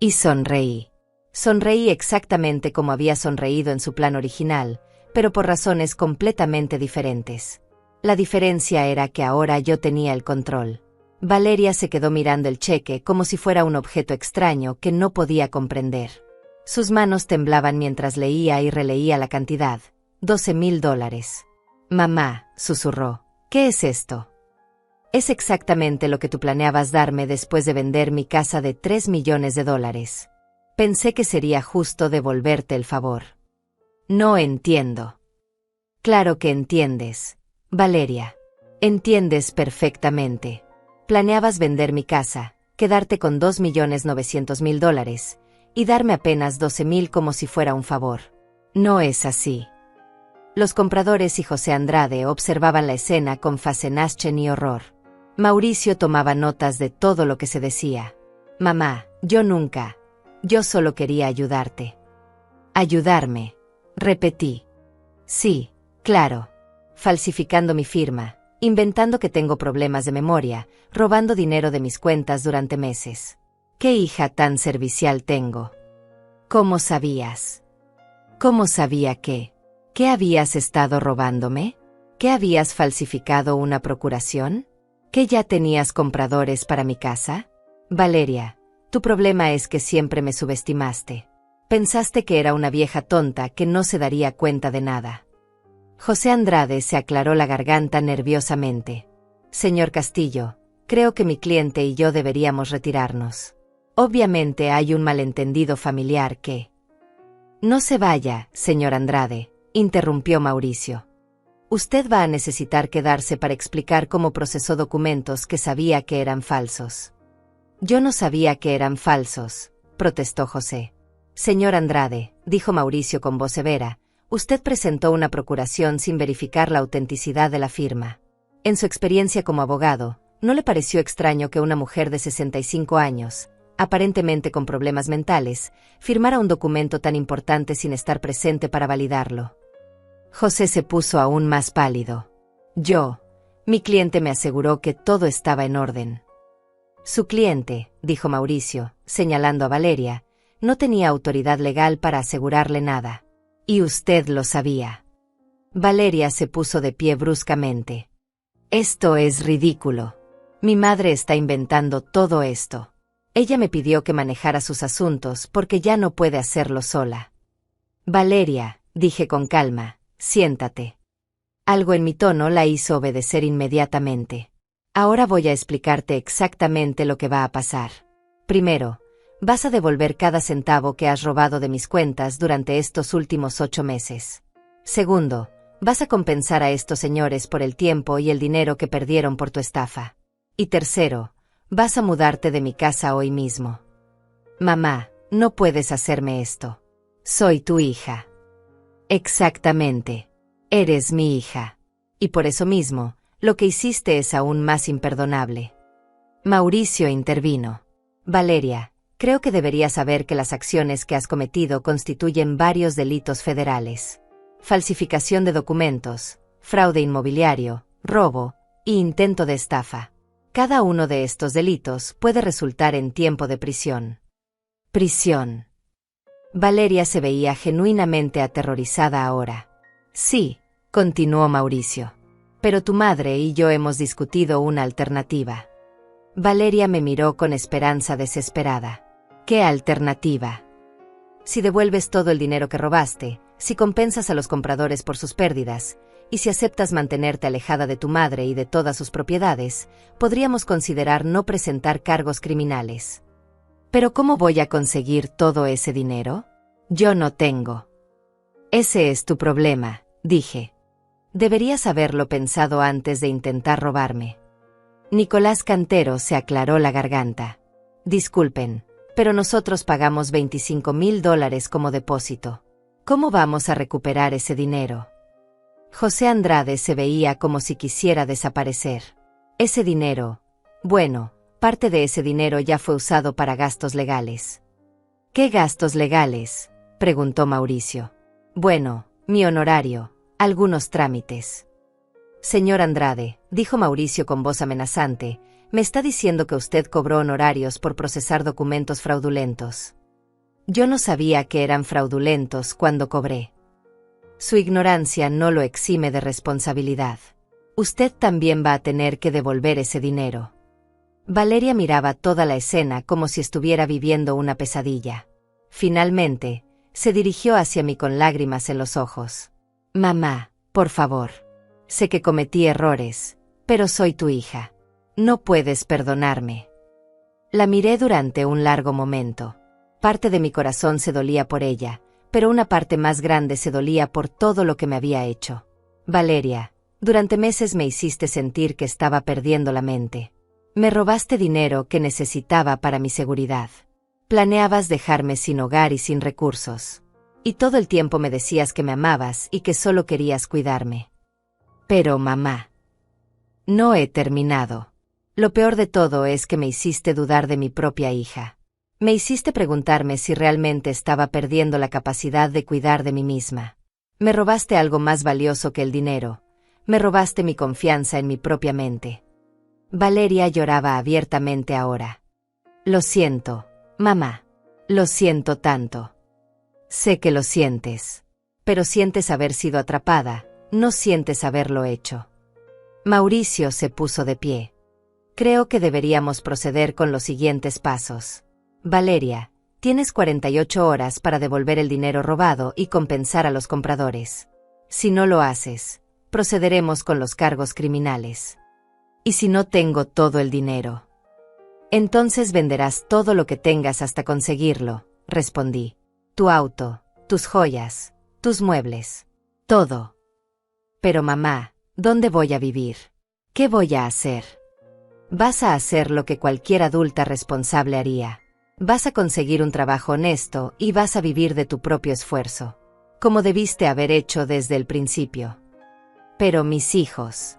Y sonreí. Sonreí exactamente como había sonreído en su plan original, pero por razones completamente diferentes. La diferencia era que ahora yo tenía el control. Valeria se quedó mirando el cheque como si fuera un objeto extraño que no podía comprender. Sus manos temblaban mientras leía y releía la cantidad. $12,000. Mamá, susurró, ¿qué es esto? Es exactamente lo que tú planeabas darme después de vender mi casa de $3 millones. Pensé que sería justo devolverte el favor. No entiendo. Claro que entiendes, Valeria. Entiendes perfectamente. Planeabas vender mi casa, quedarte con $2,900,000 y darme apenas 12,000 como si fuera un favor. No es así. Los compradores y José Andrade observaban la escena con fascinación y horror. Mauricio tomaba notas de todo lo que se decía. Mamá, yo solo quería ayudarte. Ayudarme, repetí. Sí, claro. Falsificando mi firma, inventando que tengo problemas de memoria, robando dinero de mis cuentas durante meses. ¿Qué hija tan servicial tengo? ¿Cómo sabías? ¿Cómo sabía qué? ¿Qué habías estado robándome? ¿Que habías falsificado una procuración? ¿Que ya tenías compradores para mi casa? Valeria, tu problema es que siempre me subestimaste. Pensaste que era una vieja tonta que no se daría cuenta de nada. José Andrade se aclaró la garganta nerviosamente. Señor Castillo, creo que mi cliente y yo deberíamos retirarnos. Obviamente hay un malentendido familiar que... No se vaya, señor Andrade, interrumpió Mauricio. Usted va a necesitar quedarse para explicar cómo procesó documentos que sabía que eran falsos. Yo no sabía que eran falsos, protestó José. Señor Andrade, dijo Mauricio con voz severa, usted presentó una procuración sin verificar la autenticidad de la firma. En su experiencia como abogado, ¿no le pareció extraño que una mujer de 65 años, aparentemente con problemas mentales, firmara un documento tan importante sin estar presente para validarlo? José se puso aún más pálido. Mi cliente me aseguró que todo estaba en orden. Su cliente, dijo Mauricio, señalando a Valeria, no tenía autoridad legal para asegurarle nada. Y usted lo sabía. Valeria se puso de pie bruscamente. Esto es ridículo. Mi madre está inventando todo esto. Ella me pidió que manejara sus asuntos porque ya no puede hacerlo sola. Valeria, dije con calma, siéntate. Algo en mi tono la hizo obedecer inmediatamente. Ahora voy a explicarte exactamente lo que va a pasar. Primero, vas a devolver cada centavo que has robado de mis cuentas durante estos últimos 8 meses. Segundo, vas a compensar a estos señores por el tiempo y el dinero que perdieron por tu estafa. Y tercero, vas a mudarte de mi casa hoy mismo. Mamá, no puedes hacerme esto. Soy tu hija. Exactamente. Eres mi hija. Y por eso mismo, lo que hiciste es aún más imperdonable. Mauricio intervino. Valeria, creo que deberías saber que las acciones que has cometido constituyen varios delitos federales. Falsificación de documentos, fraude inmobiliario, robo y intento de estafa. Cada uno de estos delitos puede resultar en tiempo de prisión. Prisión. Valeria se veía genuinamente aterrorizada ahora. Sí, continuó Mauricio. Pero tu madre y yo hemos discutido una alternativa. Valeria me miró con esperanza desesperada. ¿Qué alternativa? Si devuelves todo el dinero que robaste, si compensas a los compradores por sus pérdidas, y si aceptas mantenerte alejada de tu madre y de todas sus propiedades, podríamos considerar no presentar cargos criminales. ¿Pero cómo voy a conseguir todo ese dinero? Yo no tengo. Ese es tu problema, dije. Deberías haberlo pensado antes de intentar robarme. Nicolás Cantero se aclaró la garganta. Disculpen, pero nosotros pagamos $25,000 como depósito. ¿Cómo vamos a recuperar ese dinero? José Andrade se veía como si quisiera desaparecer. Ese dinero, bueno, parte de ese dinero ya fue usado para gastos legales. ¿Qué gastos legales?, preguntó Mauricio. Bueno, mi honorario, algunos trámites. Señor Andrade, dijo Mauricio con voz amenazante, me está diciendo que usted cobró honorarios por procesar documentos fraudulentos. Yo no sabía que eran fraudulentos cuando cobré. Su ignorancia no lo exime de responsabilidad. Usted también va a tener que devolver ese dinero. Valeria miraba toda la escena como si estuviera viviendo una pesadilla. Finalmente, se dirigió hacia mí con lágrimas en los ojos. Mamá, por favor. Sé que cometí errores, pero soy tu hija. No puedes perdonarme. La miré durante un largo momento. Parte de mi corazón se dolía por ella, pero una parte más grande se dolía por todo lo que me había hecho. Valeria, durante meses me hiciste sentir que estaba perdiendo la mente. Me robaste dinero que necesitaba para mi seguridad. Planeabas dejarme sin hogar y sin recursos. Y todo el tiempo me decías que me amabas y que solo querías cuidarme. Pero mamá, no he terminado. Lo peor de todo es que me hiciste dudar de mi propia hija. Me hiciste preguntarme si realmente estaba perdiendo la capacidad de cuidar de mí misma. Me robaste algo más valioso que el dinero. Me robaste mi confianza en mi propia mente. Valeria lloraba abiertamente ahora. Lo siento, mamá. Lo siento tanto. Sé que lo sientes. Pero sientes haber sido atrapada, no sientes haberlo hecho. Mauricio se puso de pie. Creo que deberíamos proceder con los siguientes pasos. Valeria, tienes 48 horas para devolver el dinero robado y compensar a los compradores. Si no lo haces, procederemos con los cargos criminales. ¿Y si no tengo todo el dinero? Entonces venderás todo lo que tengas hasta conseguirlo, respondí. Tu auto, tus joyas, tus muebles, todo. Pero mamá, ¿dónde voy a vivir? ¿Qué voy a hacer? Vas a hacer lo que cualquier adulta responsable haría. Vas a conseguir un trabajo honesto y vas a vivir de tu propio esfuerzo, como debiste haber hecho desde el principio. Pero mis hijos.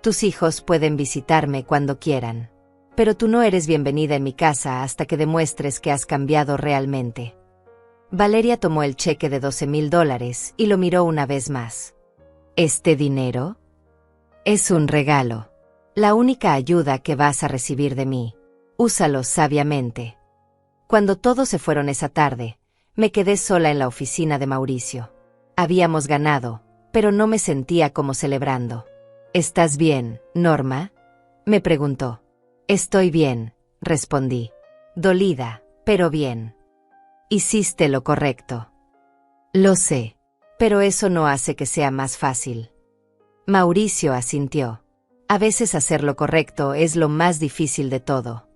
Tus hijos pueden visitarme cuando quieran. Pero tú no eres bienvenida en mi casa hasta que demuestres que has cambiado realmente. Valeria tomó el cheque de $12,000 y lo miró una vez más. ¿Este dinero? Es un regalo. La única ayuda que vas a recibir de mí. Úsalo sabiamente. Cuando todos se fueron esa tarde, me quedé sola en la oficina de Mauricio. Habíamos ganado, pero no me sentía como celebrando. ¿Estás bien, Norma?, me preguntó. Estoy bien, respondí. Dolida, pero bien. Hiciste lo correcto. Lo sé, pero eso no hace que sea más fácil. Mauricio asintió. A veces hacer lo correcto es lo más difícil de todo.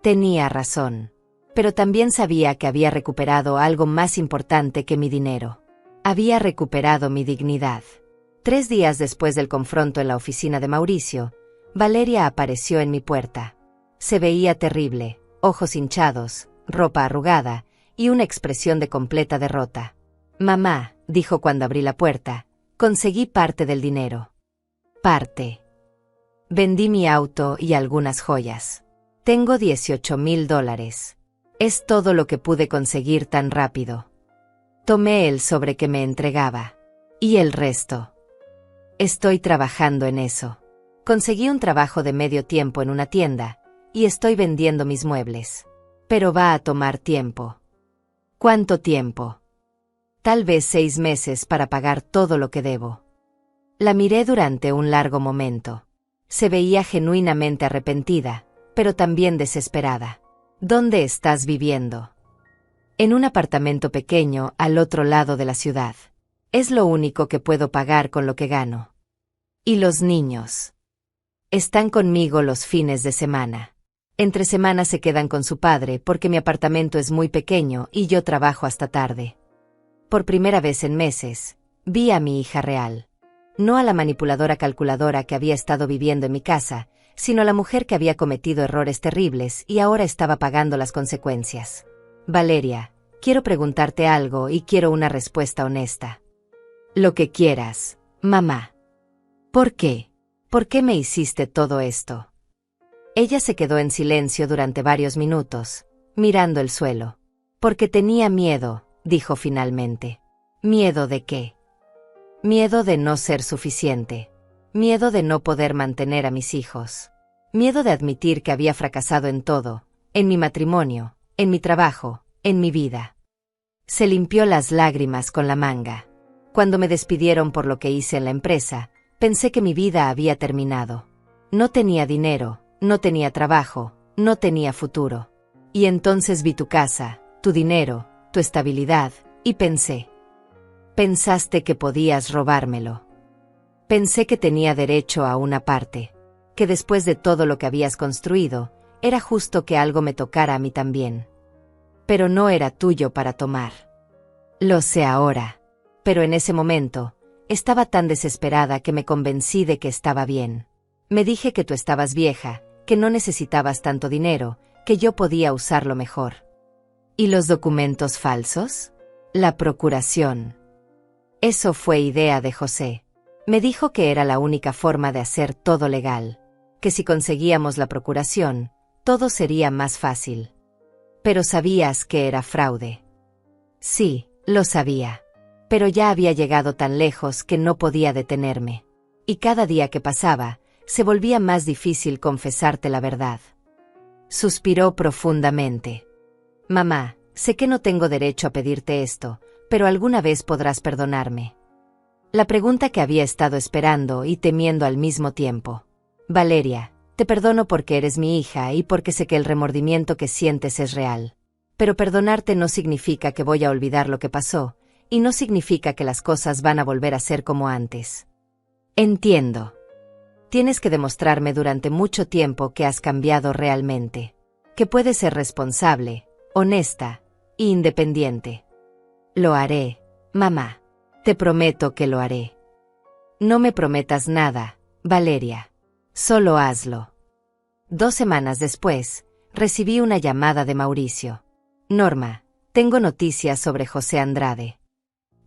Tenía razón, pero también sabía que había recuperado algo más importante que mi dinero. Había recuperado mi dignidad. 3 días después del confronto en la oficina de Mauricio, Valeria apareció en mi puerta. Se veía terrible, ojos hinchados, ropa arrugada y una expresión de completa derrota. Mamá, dijo cuando abrí la puerta, conseguí parte del dinero. Parte. Vendí mi auto y algunas joyas. Tengo $18,000. Es todo lo que pude conseguir tan rápido. Tomé el sobre que me entregaba. ¿Y el resto? Estoy trabajando en eso. Conseguí un trabajo de medio tiempo en una tienda, y estoy vendiendo mis muebles. Pero va a tomar tiempo. ¿Cuánto tiempo? Tal vez 6 meses para pagar todo lo que debo. La miré durante un largo momento. Se veía genuinamente arrepentida, pero también desesperada. ¿Dónde estás viviendo? En un apartamento pequeño al otro lado de la ciudad. Es lo único que puedo pagar con lo que gano. ¿Y los niños? Están conmigo los fines de semana. Entre semanas se quedan con su padre porque mi apartamento es muy pequeño y yo trabajo hasta tarde. Por primera vez en meses, vi a mi hija real. No a la manipuladora calculadora que había estado viviendo en mi casa, sino la mujer que había cometido errores terribles y ahora estaba pagando las consecuencias. Valeria, quiero preguntarte algo y quiero una respuesta honesta. Lo que quieras, mamá. ¿Por qué? ¿Por qué me hiciste todo esto? Ella se quedó en silencio durante varios minutos, mirando el suelo. Porque tenía miedo, dijo finalmente. ¿Miedo de qué? Miedo de no ser suficiente. Miedo de no poder mantener a mis hijos. Miedo de admitir que había fracasado en todo, en mi matrimonio, en mi trabajo, en mi vida. Se limpió las lágrimas con la manga. Cuando me despidieron por lo que hice en la empresa, pensé que mi vida había terminado. No tenía dinero, no tenía trabajo, no tenía futuro. Y entonces vi tu casa, tu dinero, tu estabilidad, y pensé. Pensaste que podías robármelo. Pensé que tenía derecho a una parte, que después de todo lo que habías construido, era justo que algo me tocara a mí también. Pero no era tuyo para tomar. Lo sé ahora, pero en ese momento, estaba tan desesperada que me convencí de que estaba bien. Me dije que tú estabas vieja, que no necesitabas tanto dinero, que yo podía usarlo mejor. ¿Y los documentos falsos? La procuración. Eso fue idea de José. Me dijo que era la única forma de hacer todo legal, que si conseguíamos la procuración, todo sería más fácil. Pero sabías que era fraude. Sí, lo sabía. Pero ya había llegado tan lejos que no podía detenerme. Y cada día que pasaba, se volvía más difícil confesarte la verdad. Suspiró profundamente. Mamá, sé que no tengo derecho a pedirte esto, pero alguna vez podrás perdonarme. La pregunta que había estado esperando y temiendo al mismo tiempo. Valeria, te perdono porque eres mi hija y porque sé que el remordimiento que sientes es real. Pero perdonarte no significa que voy a olvidar lo que pasó, y no significa que las cosas van a volver a ser como antes. Entiendo. Tienes que demostrarme durante mucho tiempo que has cambiado realmente, que puedes ser responsable, honesta e independiente. Lo haré, mamá. Te prometo que lo haré. No me prometas nada, Valeria. Solo hazlo. 2 semanas después, recibí una llamada de Mauricio. Norma, tengo noticias sobre José Andrade.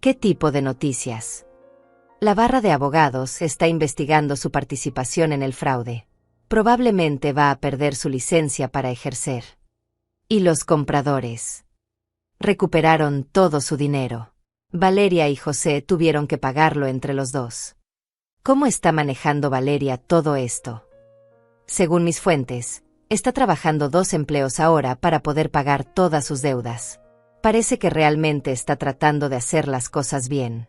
¿Qué tipo de noticias? La barra de abogados está investigando su participación en el fraude. Probablemente va a perder su licencia para ejercer. ¿Y los compradores? Recuperaron todo su dinero. Valeria y José tuvieron que pagarlo entre los dos. ¿Cómo está manejando Valeria todo esto? Según mis fuentes, está trabajando 2 empleos ahora para poder pagar todas sus deudas. Parece que realmente está tratando de hacer las cosas bien.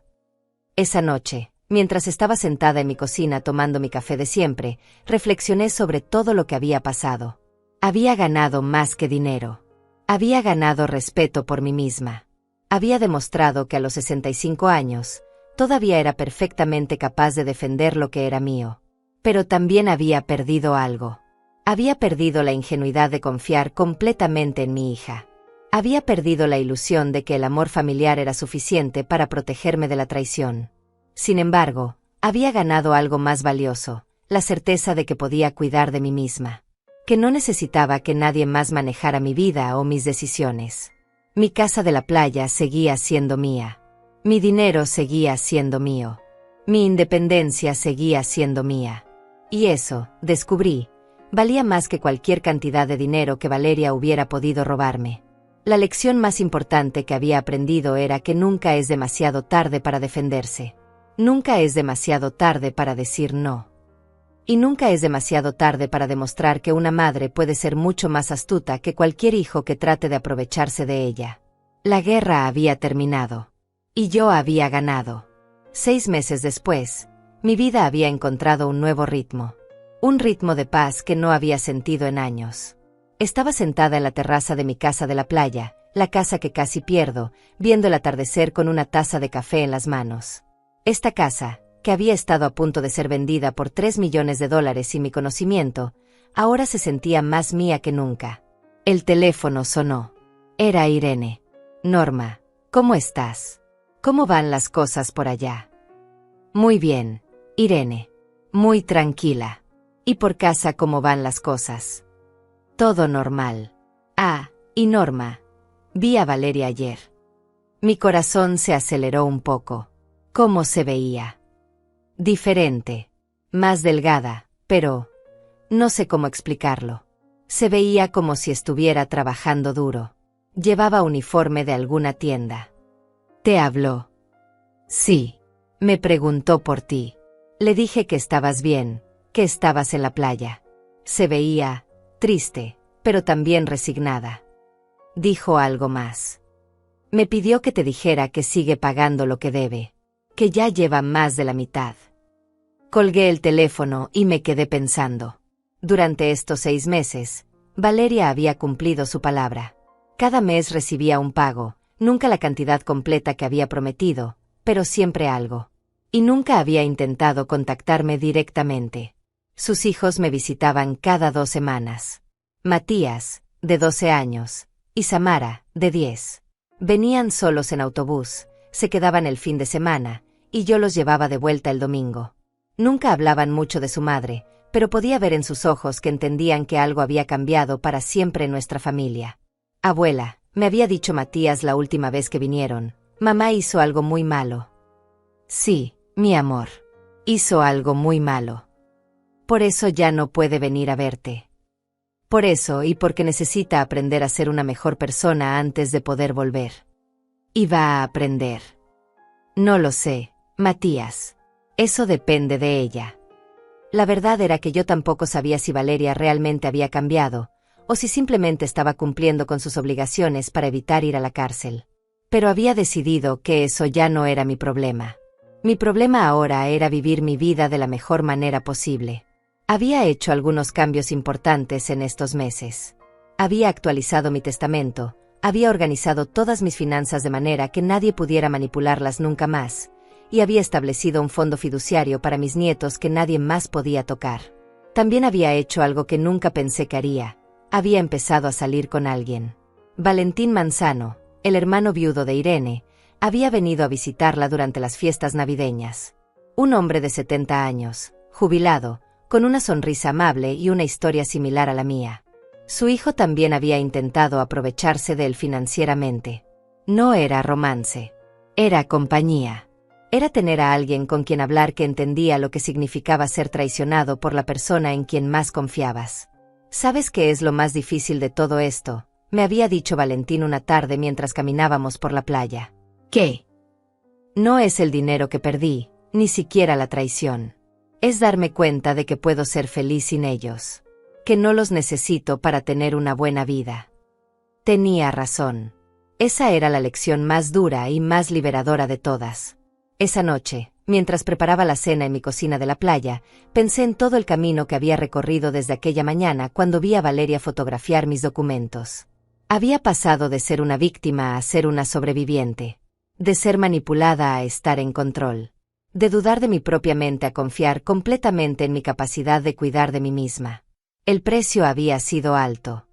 Esa noche, mientras estaba sentada en mi cocina tomando mi café de siempre, reflexioné sobre todo lo que había pasado. Había ganado más que dinero. Había ganado respeto por mí misma. Había demostrado que a los 65 años, todavía era perfectamente capaz de defender lo que era mío. Pero también había perdido algo. Había perdido la ingenuidad de confiar completamente en mi hija. Había perdido la ilusión de que el amor familiar era suficiente para protegerme de la traición. Sin embargo, había ganado algo más valioso, la certeza de que podía cuidar de mí misma. Que no necesitaba que nadie más manejara mi vida o mis decisiones. Mi casa de la playa seguía siendo mía. Mi dinero seguía siendo mío. Mi independencia seguía siendo mía. Y eso, descubrí, valía más que cualquier cantidad de dinero que Valeria hubiera podido robarme. La lección más importante que había aprendido era que nunca es demasiado tarde para defenderse. Nunca es demasiado tarde para decir no. Y nunca es demasiado tarde para demostrar que una madre puede ser mucho más astuta que cualquier hijo que trate de aprovecharse de ella. La guerra había terminado. Y yo había ganado. 6 meses después, mi vida había encontrado un nuevo ritmo. Un ritmo de paz que no había sentido en años. Estaba sentada en la terraza de mi casa de la playa, la casa que casi pierdo, viendo el atardecer con una taza de café en las manos. Esta casa, que había estado a punto de ser vendida por $3 millones sin mi conocimiento, ahora se sentía más mía que nunca. El teléfono sonó. Era Irene. Norma, ¿cómo estás? ¿Cómo van las cosas por allá? Muy bien, Irene. Muy tranquila. ¿Y por casa cómo van las cosas? Todo normal. Ah, y Norma. Vi a Valeria ayer. Mi corazón se aceleró un poco. ¿Cómo se veía? Diferente. Más delgada, pero no sé cómo explicarlo. Se veía como si estuviera trabajando duro. Llevaba uniforme de alguna tienda. ¿Te habló? Sí. Me preguntó por ti. Le dije que estabas bien, que estabas en la playa. Se veía triste, pero también resignada. Dijo algo más. Me pidió que te dijera que sigue pagando lo que debe, que ya lleva más de la mitad. Colgué el teléfono y me quedé pensando. Durante estos 6 meses, Valeria había cumplido su palabra. Cada mes recibía un pago, nunca la cantidad completa que había prometido, pero siempre algo. Y nunca había intentado contactarme directamente. Sus hijos me visitaban cada 2 semanas. Matías, de 12 años, y Samara, de 10. Venían solos en autobús, se quedaban el fin de semana, y yo los llevaba de vuelta el domingo. Nunca hablaban mucho de su madre, pero podía ver en sus ojos que entendían que algo había cambiado para siempre en nuestra familia. Abuela, me había dicho Matías la última vez que vinieron, mamá hizo algo muy malo. Sí, mi amor. Hizo algo muy malo. Por eso ya no puede venir a verte. Por eso y porque necesita aprender a ser una mejor persona antes de poder volver. Y va a aprender. No lo sé, Matías. Eso depende de ella. La verdad era que yo tampoco sabía si Valeria realmente había cambiado, o si simplemente estaba cumpliendo con sus obligaciones para evitar ir a la cárcel. Pero había decidido que eso ya no era mi problema. Mi problema ahora era vivir mi vida de la mejor manera posible. Había hecho algunos cambios importantes en estos meses. Había actualizado mi testamento, había organizado todas mis finanzas de manera que nadie pudiera manipularlas nunca más, y había establecido un fondo fiduciario para mis nietos que nadie más podía tocar. También había hecho algo que nunca pensé que haría. Había empezado a salir con alguien. Valentín Manzano, el hermano viudo de Irene, había venido a visitarla durante las fiestas navideñas. Un hombre de 70 años, jubilado, con una sonrisa amable y una historia similar a la mía. Su hijo también había intentado aprovecharse de él financieramente. No era romance. Era compañía. Era tener a alguien con quien hablar que entendía lo que significaba ser traicionado por la persona en quien más confiabas. ¿Sabes qué es lo más difícil de todo esto?, me había dicho Valentín una tarde mientras caminábamos por la playa. ¿Qué? No es el dinero que perdí, ni siquiera la traición. Es darme cuenta de que puedo ser feliz sin ellos. Que no los necesito para tener una buena vida. Tenía razón. Esa era la lección más dura y más liberadora de todas. Esa noche, mientras preparaba la cena en mi cocina de la playa, pensé en todo el camino que había recorrido desde aquella mañana cuando vi a Valeria fotografiar mis documentos. Había pasado de ser una víctima a ser una sobreviviente. De ser manipulada a estar en control. De dudar de mi propia mente a confiar completamente en mi capacidad de cuidar de mí misma. El precio había sido alto.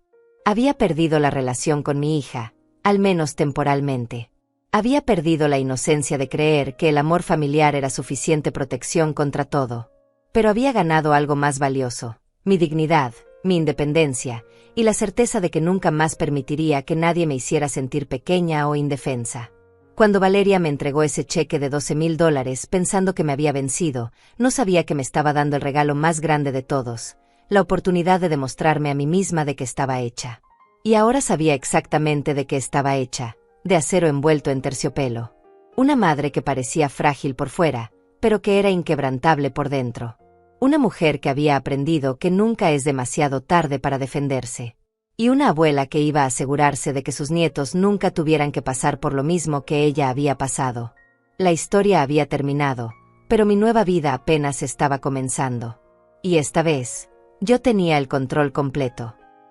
Había perdido la relación con mi hija, al menos temporalmente. Había perdido la inocencia de creer que el amor familiar era suficiente protección contra todo. Pero había ganado algo más valioso, mi dignidad, mi independencia, y la certeza de que nunca más permitiría que nadie me hiciera sentir pequeña o indefensa. Cuando Valeria me entregó ese cheque de $12,000 pensando que me había vencido, no sabía que me estaba dando el regalo más grande de todos, la oportunidad de demostrarme a mí misma de que estaba hecha. Y ahora sabía exactamente de qué estaba hecha, de acero envuelto en terciopelo. Una madre que parecía frágil por fuera, pero que era inquebrantable por dentro. Una mujer que había aprendido que nunca es demasiado tarde para defenderse. Y una abuela que iba a asegurarse de que sus nietos nunca tuvieran que pasar por lo mismo que ella había pasado. La historia había terminado, pero mi nueva vida apenas estaba comenzando. Y esta vez, yo tenía el control completo.